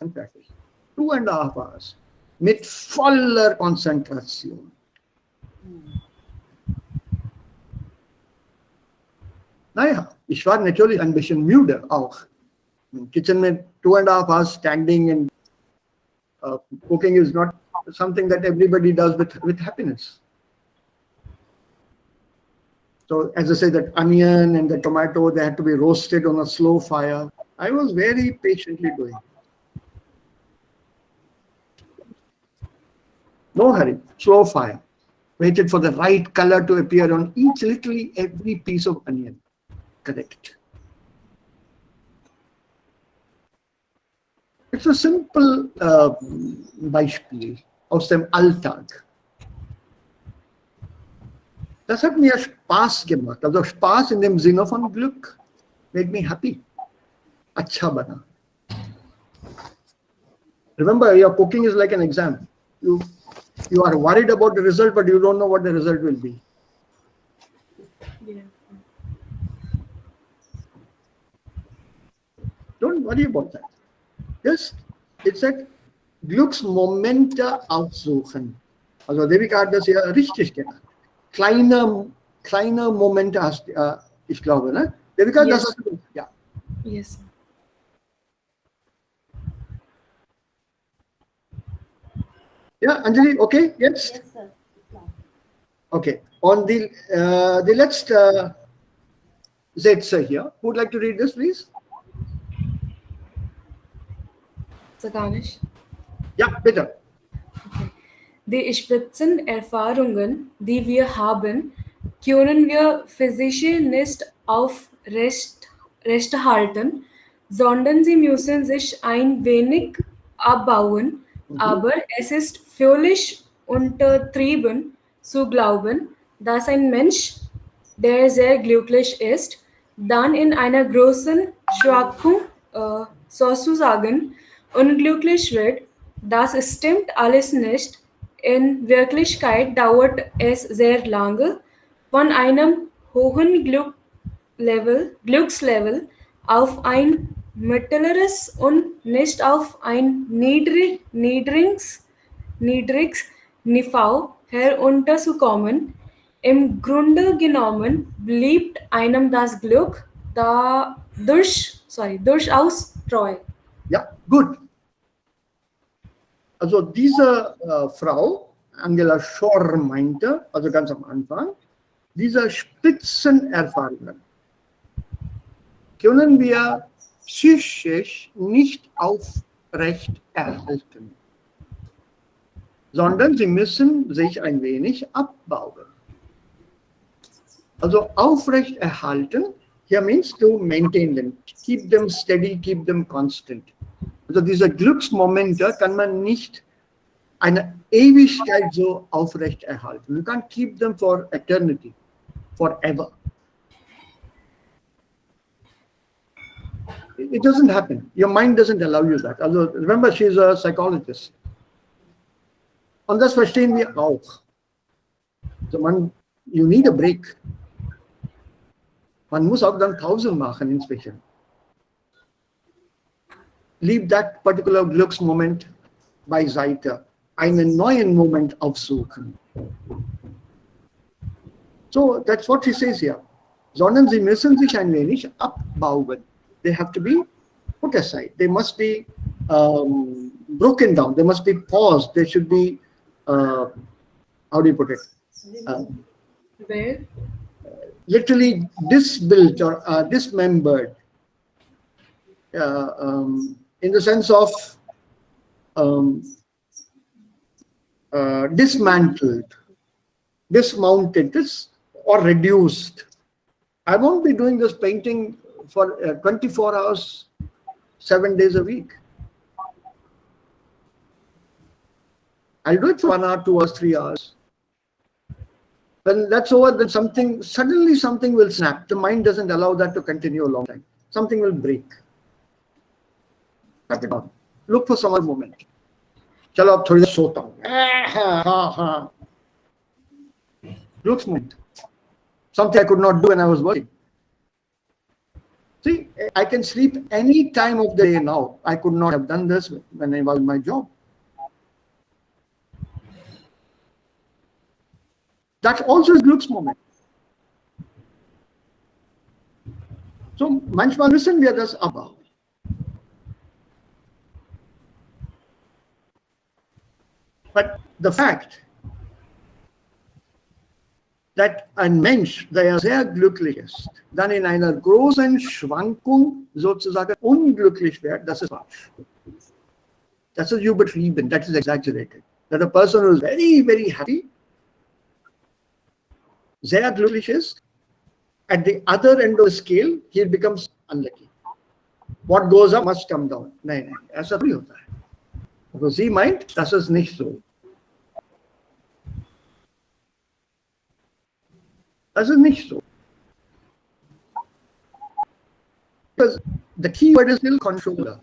Und fertig. 2.5 hours. Mit voller Konzentration. Naja, ich war natürlich ein bisschen müde auch. In kitchen mit 2.5 hours standing and cooking is not something that everybody does with happiness. So as I say, that onion and the tomato, they had to be roasted on a slow fire. I was very patiently doing it. No hurry, slow fire. Waited for the right color to appear on literally every piece of onion. Correct. It's a simple Beispiel aus dem Alltag. Das hat mir Spaß gemacht. Also Spaß in dem Sinne von Glück. Made me happy. Acha bana. Remember, your cooking is like an exam. You are worried about the result, but you don't know what the result will be. Yeah. Don't worry about that. Just, it's that Glücksmomente aufsuchen. Also Devika hat das ja richtig genannt. Kleine Momente hast, ich glaube, ne? Devika, Yes. das hast du, ja. Yes. Ja, Anjali, okay, jetzt? Yes, sir. Okay. On the letzte Sätze hier. Who would like to read this, please? Sakanish. Ja, bitte. Die Spitzenerfahrungen, die wir haben, können wir physische nicht aufrechterhalten, sondern sie müssen sich ein wenig abbauen. Aber es ist völlig untertrieben zu glauben, dass ein Mensch, der sehr glücklich ist, dann in einer großen Schwankung sozusagen unglücklich wird. Das stimmt alles nicht. In Wirklichkeit dauert es sehr lange. Von einem hohen Glückslevel auf ein mittleres und nicht auf ein niedriges Niveau herunterzukommen. Im Grunde genommen blieb einem das Glück durchaus treu. Ja, gut. Also diese Frau, Angela Schor, meinte, also ganz am Anfang, diese Spitzenerfahrungen können wir psychisch nicht aufrecht erhalten, sondern sie müssen sich ein wenig abbauen. Also aufrecht erhalten, here means to maintain them, keep them steady, keep them constant. Also diese Glücksmomente kann man nicht eine Ewigkeit so aufrecht erhalten. You can't keep them for eternity, forever. It doesn't happen. Your mind doesn't allow you that. Also remember, she's a psychologist. Und das verstehen wir auch. So you need a break. Man muss auch dann Pause machen inzwischen. Leave that particular Glücksmoment beiseite. Einen neuen Moment aufsuchen. So that's what she says here. Sondern sie müssen sich ein wenig abbauen. They have to be put aside. They must be broken down. They must be paused. They should be, how do you put it? Where? Literally disbuilt or dismembered in the sense of dismantled, dismounted, or reduced. I won't be doing this painting for 24 hours, 7 days a week. I'll do it for 1 hour, 2 hours, 3 hours. When that's over, then suddenly something will snap. The mind doesn't allow that to continue a long time. Something will break. Cut it off. Look for some other moment. चलो अब थोड़ी देर सोता हूँ. Looks moment. Something I could not do when I was working. See, I can sleep any time of the day now. I could not have done this when I was in my job. That also is Glück's moment. So manchmal müssen wir das abbauen. But the fact that ein Mensch, der sehr glücklich ist, dann in einer großen Schwankung sozusagen unglücklich wird, das ist falsch. Das ist übertrieben, that is exaggerated. That a person who is very, very happy, sehr glücklich ist, at the other end of the scale, he becomes unlucky. What goes up must come down. नहीं, ऐसा नहीं होता है. Also sie meint, das ist nicht so. Das ist nicht so. Because the key word is still controller.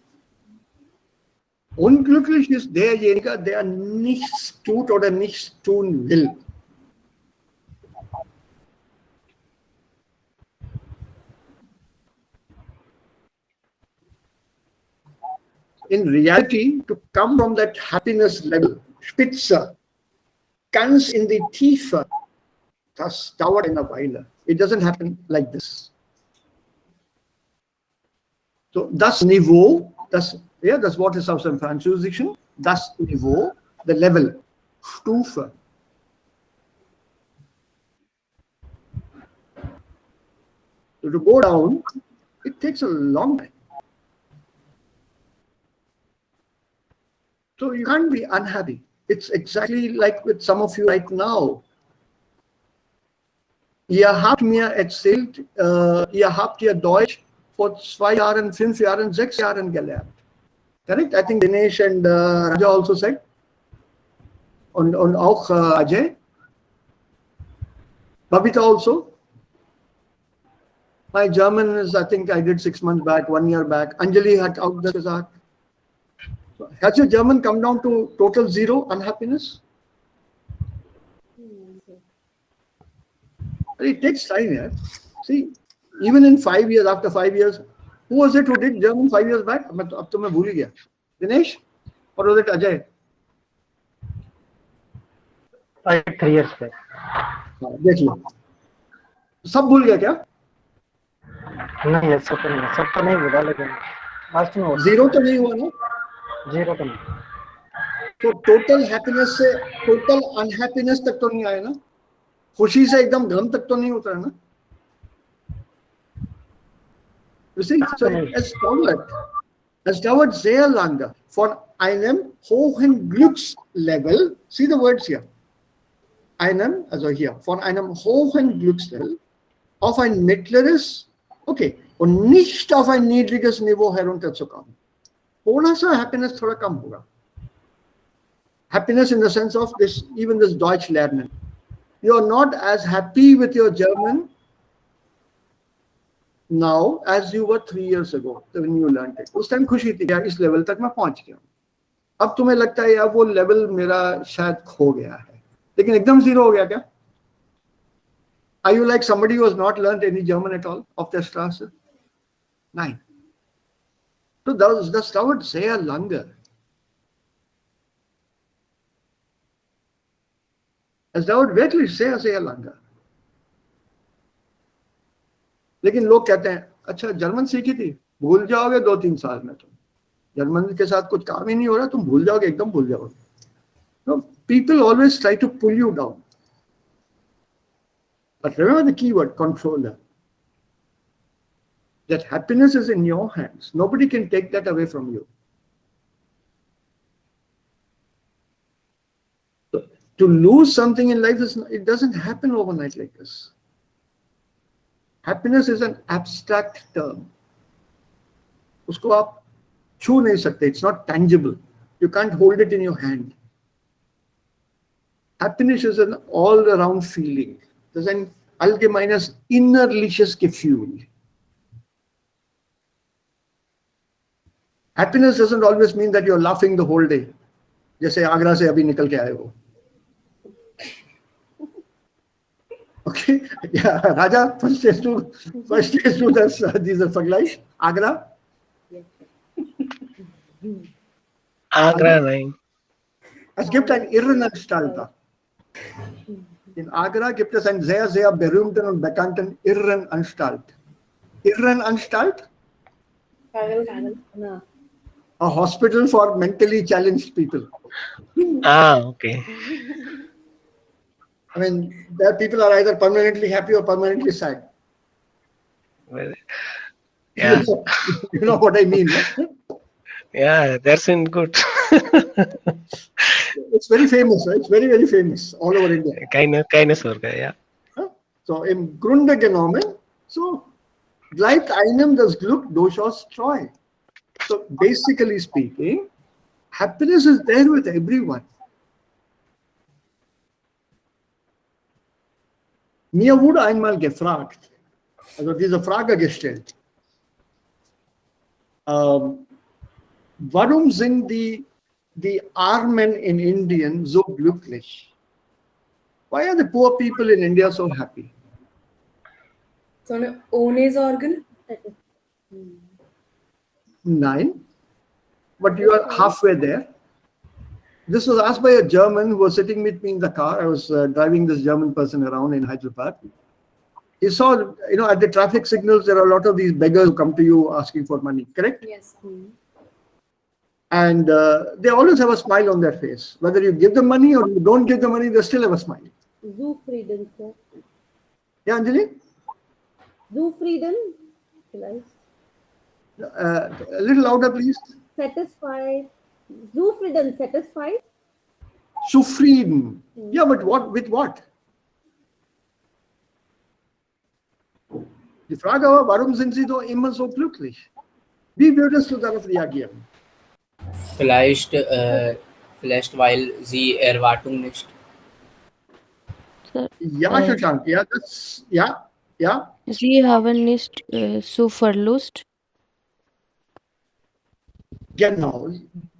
Unglücklich ist derjenige, der nichts tut oder nichts tun will. in reality, to come from that happiness level, Spitze, ganz in die Tiefe, das dauert eine Weile. It doesn't happen like this. So, das Niveau, das Wort ist aus dem Französischen, das Niveau, the level, Stufe. So to go down, it takes a long time. So you can't be unhappy. It's exactly like with some of you right now. Ihr habt mir erzählt, ihr habt ja Deutsch vor 2 Jahren, 5 Jahren, 6 Jahren gelernt. Correct? I think Dinesh and Raja also said. Und auch Ajay. Babita also. My German is, I think I did 6 months back, 1 year back. Anjali hat auch das gesagt. So, has your German come down to total zero unhappiness? It takes time, yeah. See, even in 5 years, after 5 years, who was it who did German 5 years back? अब तो मैं भूल ही गया. Dinesh? Or was it Ajay? I did 3 years back. देख लो. सब भूल गया क्या? नहीं, सब तो नहीं बोला, लेकिन लास्ट में जीरो तो नहीं हुआ ना? जीरो तो नहीं. तो टोटल हैप्पीनेस से टोटल अनहैप्पीनेस तक तो नहीं आया ना? खुशी से एकदम गम तक तो नहीं उतरा ना? You see, so es dauert sehr lange von einem hohen Glückslevel, see the words here, also hier, von einem hohen Glückslevel auf ein mittleres, okay, und nicht auf ein niedriges Niveau herunterzukommen. थोड़ा सा happiness थोड़ा कम होगा. Happiness in the sense of this, even this Deutsch lernen. You are not as happy with your German now as you were 3 years ago when you learned it. उस time खुशी थी यार इस level तक मैं पहुंच गया हूँ. अब तुम्हें लगता है यार वो लेवल मेरा शायद खो गया है, लेकिन एकदम जीरो हो गया क्या? Are you like somebody who has not learned any German at all of der Straße? Nein. So das dauert sehr lange. Es dauert wirklich sehr, sehr lange. लेकिन लोग कहते हैं अच्छा जर्मन सीखी थी, भूल जाओगे 2-3 साल में. तुम जर्मन के साथ कुछ काम ही नहीं हो रहा, तुम भूल जाओगे, एकदम भूल जाओगे. No, people always try to pull you down. But remember the key word, controller. That happiness is in your hands. Nobody can take that away from you. So, to lose something in life, it doesn't happen overnight like this. Happiness is an abstract term. उसको आप छू नहीं सकते. It's not tangible. You can't hold it in your hand. Happiness is an all-around feeling. Das ist ein allgemeines innerliches Gefühl. Happiness doesn't always mean that you're laughing the whole day. जैसे आगरा से अभी निकल के आए हो. Okay, yeah, Raja, first is to das, dieser Vergleich. Agra? Agra, nein. Es gibt ein Irrenanstalt. In Agra gibt es einen sehr, sehr berühmten und bekannten Irrenanstalt. Irrenanstalt? A hospital for mentally challenged people. Ah, okay. I mean, there people are either permanently happy or permanently sad. Well, yeah. You know what I mean? No? Yeah, that's in good. It's very famous, right? It's very, very famous all over India. Keine Sorge, ja. So im Grunde genommen, so bleibt einem das Glück durchaus treu. So basically speaking, happiness is there with everyone. Mir wurde einmal gefragt, also diese Frage gestellt, warum sind die Armen in Indien so glücklich? Why are the poor people in India so happy? So eine Ones organ? Nein. but you are halfway there. This was asked by a German who was sitting with me in the car. I was driving this German person around in Hyderabad. He saw, at the traffic signals, there are a lot of these beggars who come to you asking for money, correct? Yes. And they always have a smile on their face. Whether you give them money or you don't give them money, they still have a smile. Zufrieden, sir. Yeah, Anjali? Zufrieden, vielleicht. A little louder, please. Satisfied. Zufrieden, satisfied. Zufrieden. Yeah, but what with what? Die Frage war, warum sind Sie doch immer so glücklich? Wie würdest du darauf reagieren? Vielleicht, weil sie Erwartung nicht. Ja, Shashank, ja, ja. Sie haben nicht so Verlust. Genau.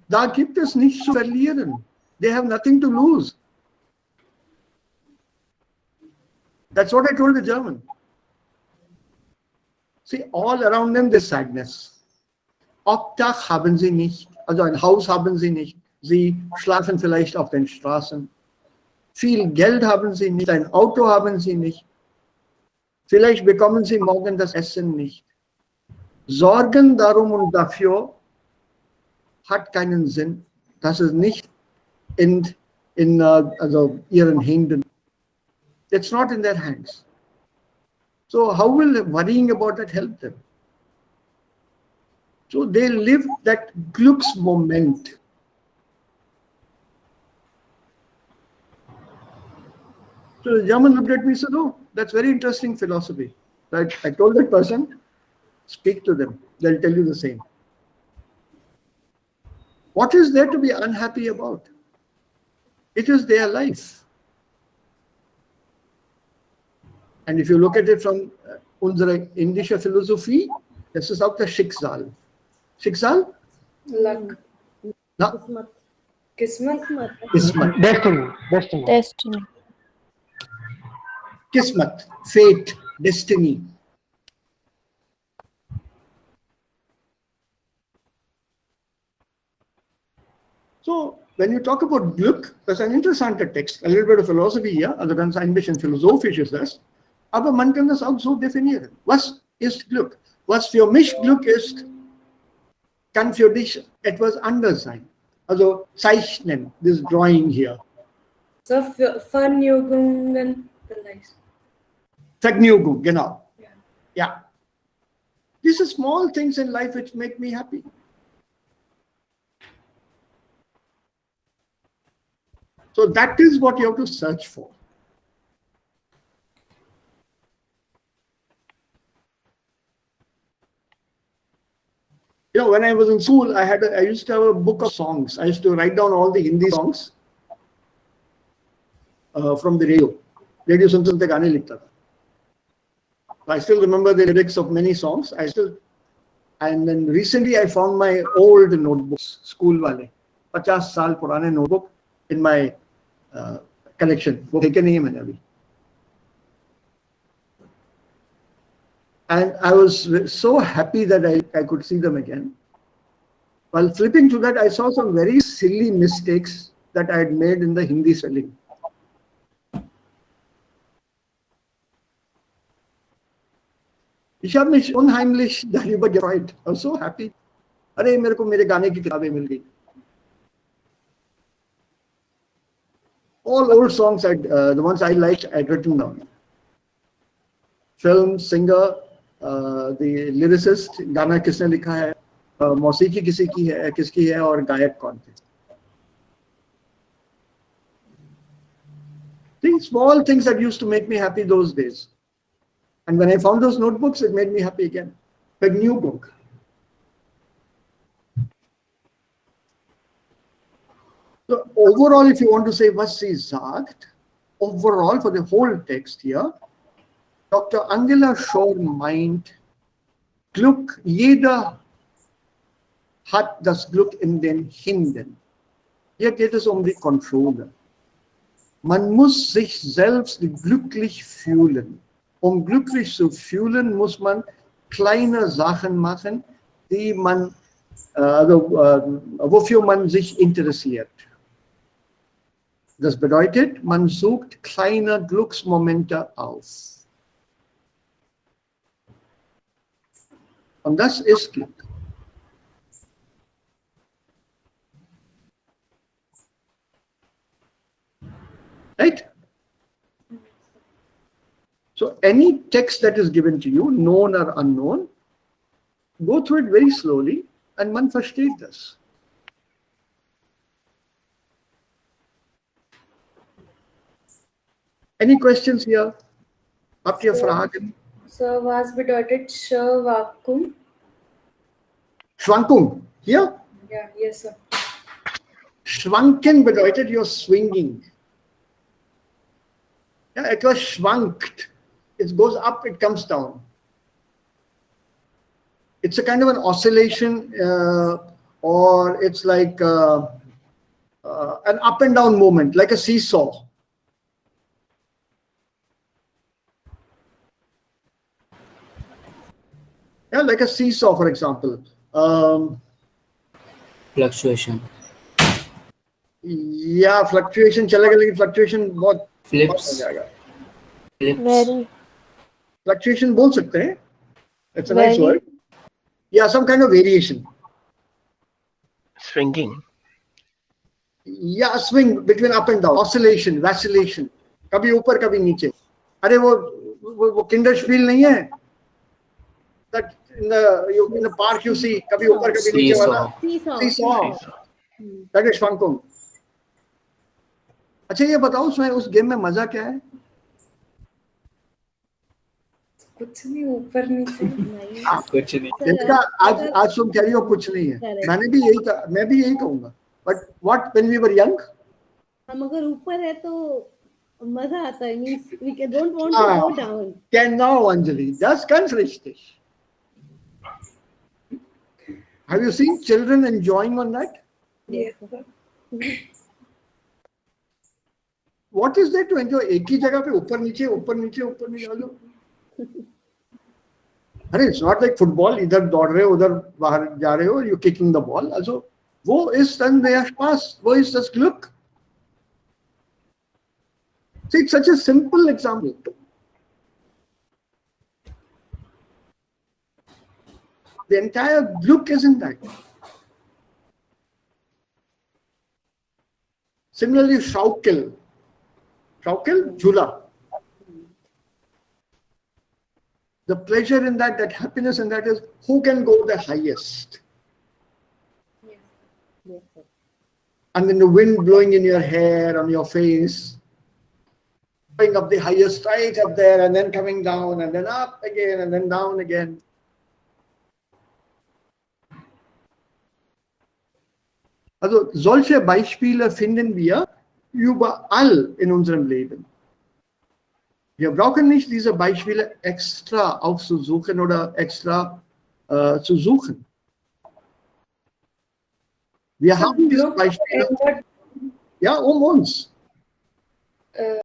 Da gibt es nichts zu verlieren. They have nothing to lose. That's what I told the German. See, all around them there's sadness. Obdach haben sie nicht. Also ein Haus haben sie nicht. Sie schlafen vielleicht auf den Straßen. Viel Geld haben sie nicht. Ein Auto haben sie nicht. Vielleicht bekommen sie morgen das Essen nicht. Sorgen darum und dafür hat keinen Sinn. Das ist nicht in ihren Händen. It's not in their hands. So how will worrying about that help them? So they live that Glücksmoment. So the German looked at me and said, oh, that's very interesting philosophy. Right? I told that person, speak to them. They'll tell you the same. What is there to be unhappy about? It is their life. And if you look at it from unsere indische Philosophie, das ist auch das Schicksal. Schicksal? Luck. Na? Kismet. Kismet. Destiny. Kismet, fate, destiny. So when you talk about Glück, das ist ein interessanter Text, a little bit of philosophy hier, also ganz ein bisschen philosophisch ist das, aber man kann das auch so definieren. Was ist Glück? Was für mich Glück ist, kann für dich etwas anders sein. Also zeichnen, this drawing here. So für Vergnügungen vielleicht. Vergnügung, genau. Yeah. Yeah. These are small things in life which make me happy. So that is what you have to search for. When I was in school, I used to have a book of songs. I used to write down all the Hindi songs from the radio. Radio सुनते सुनते गाने लिखता था. I still remember the lyrics of many songs. And then recently I found my old notebooks, school wale, 50 साल पुराने notebook in my collection. वो फेंके नहीं है मैंने अभी. And I was so happy that I could see them again. While flipping through that, I saw some very silly mistakes that I had made in the Hindi spelling. Ich habe mich unheimlich darüber gefreut. I was so happy. अरे मेरे को मेरे गाने की किताबें मिल गई. All old songs, the ones I liked, I'd written down. Film, singer, the lyricist, गाना किसने लिखा है, मौसीकी किसकी है और गायक कौन थे. These small things that used to make me happy those days. And when I found those notebooks, it made me happy again. A new book. So overall, if you want to say was sie sagt, overall for the whole text here, Dr. Angela Shore meint, Glück, jeder hat das Glück in den Händen. Hier geht es um die Kontrolle. Man muss sich selbst glücklich fühlen. Um glücklich zu fühlen, muss man kleine Sachen machen, die man wofür man sich interessiert. Das bedeutet, man sucht kleine Glücksmomente auf. Und das ist Glück. Right? So any text that is given to you, known or unknown, go through it very slowly and man versteht das. Any questions here? Habt ihr Fragen? So, was bedeutet Schwankung? Schwankung. Hier? Yeah, yes, sir. Schwanken bedeutet you're swinging. Yeah, etwas schwankt. It goes up, it comes down. It's a kind of an oscillation, or it's like an up and down movement, like a seesaw. Yeah, like a seesaw, for example. Fluctuation. Yeah, fluctuation चलेगा, लेकिन fluctuation बहुत Flips. हो जाएगा. Flips. Very. Fluctuation बोल सकते हैं. It's a nice Very. word. Yeah, some kind of variation. Swinging. Yeah, swing between up and down, oscillation, vacillation. कभी ऊपर कभी नीचे. अरे वो Kinderspiel नहीं है? That in the park you see कभी ऊपर कभी नीचे वाला. Seesaw. That is Schwankung. अच्छा ये बताओ उसमें उस गेम में मजा क्या है? कुछ नहीं, ऊपर नीचे. कुछ नहीं. इसका आज तुम कह रही हो कुछ नहीं है. मैं भी यही कहूँगा. But what when we were young? हम अगर ऊपर है तो मजा आता है. Means we don't want to go down. Genau, Anjali. Das ganz richtig. Have you seen children enjoying on that? Yes. What is there to enjoy? एक ही जगह पे ऊपर नीचे ऊपर नीचे ऊपर नीचे चलो. अरे it's not like football. इधर दौड़ रहे हो उधर बाहर जा रहे हो. You're kicking the ball. Also, वो ist dann der Spaß. Wo ist das Glück? See, it's such a simple example. The entire Glück is in that. Similarly, Schaukel, Jula. The pleasure in that, that happiness in that is who can go the highest. Yes, sir. And then the wind blowing in your hair, on your face, going up the highest, right up there, and then coming down, and then up again, and then down again. Also, solche Beispiele finden wir überall in unserem Leben. Wir brauchen nicht diese Beispiele extra aufzusuchen oder extra zu suchen. Wir haben diese Beispiele ja um uns.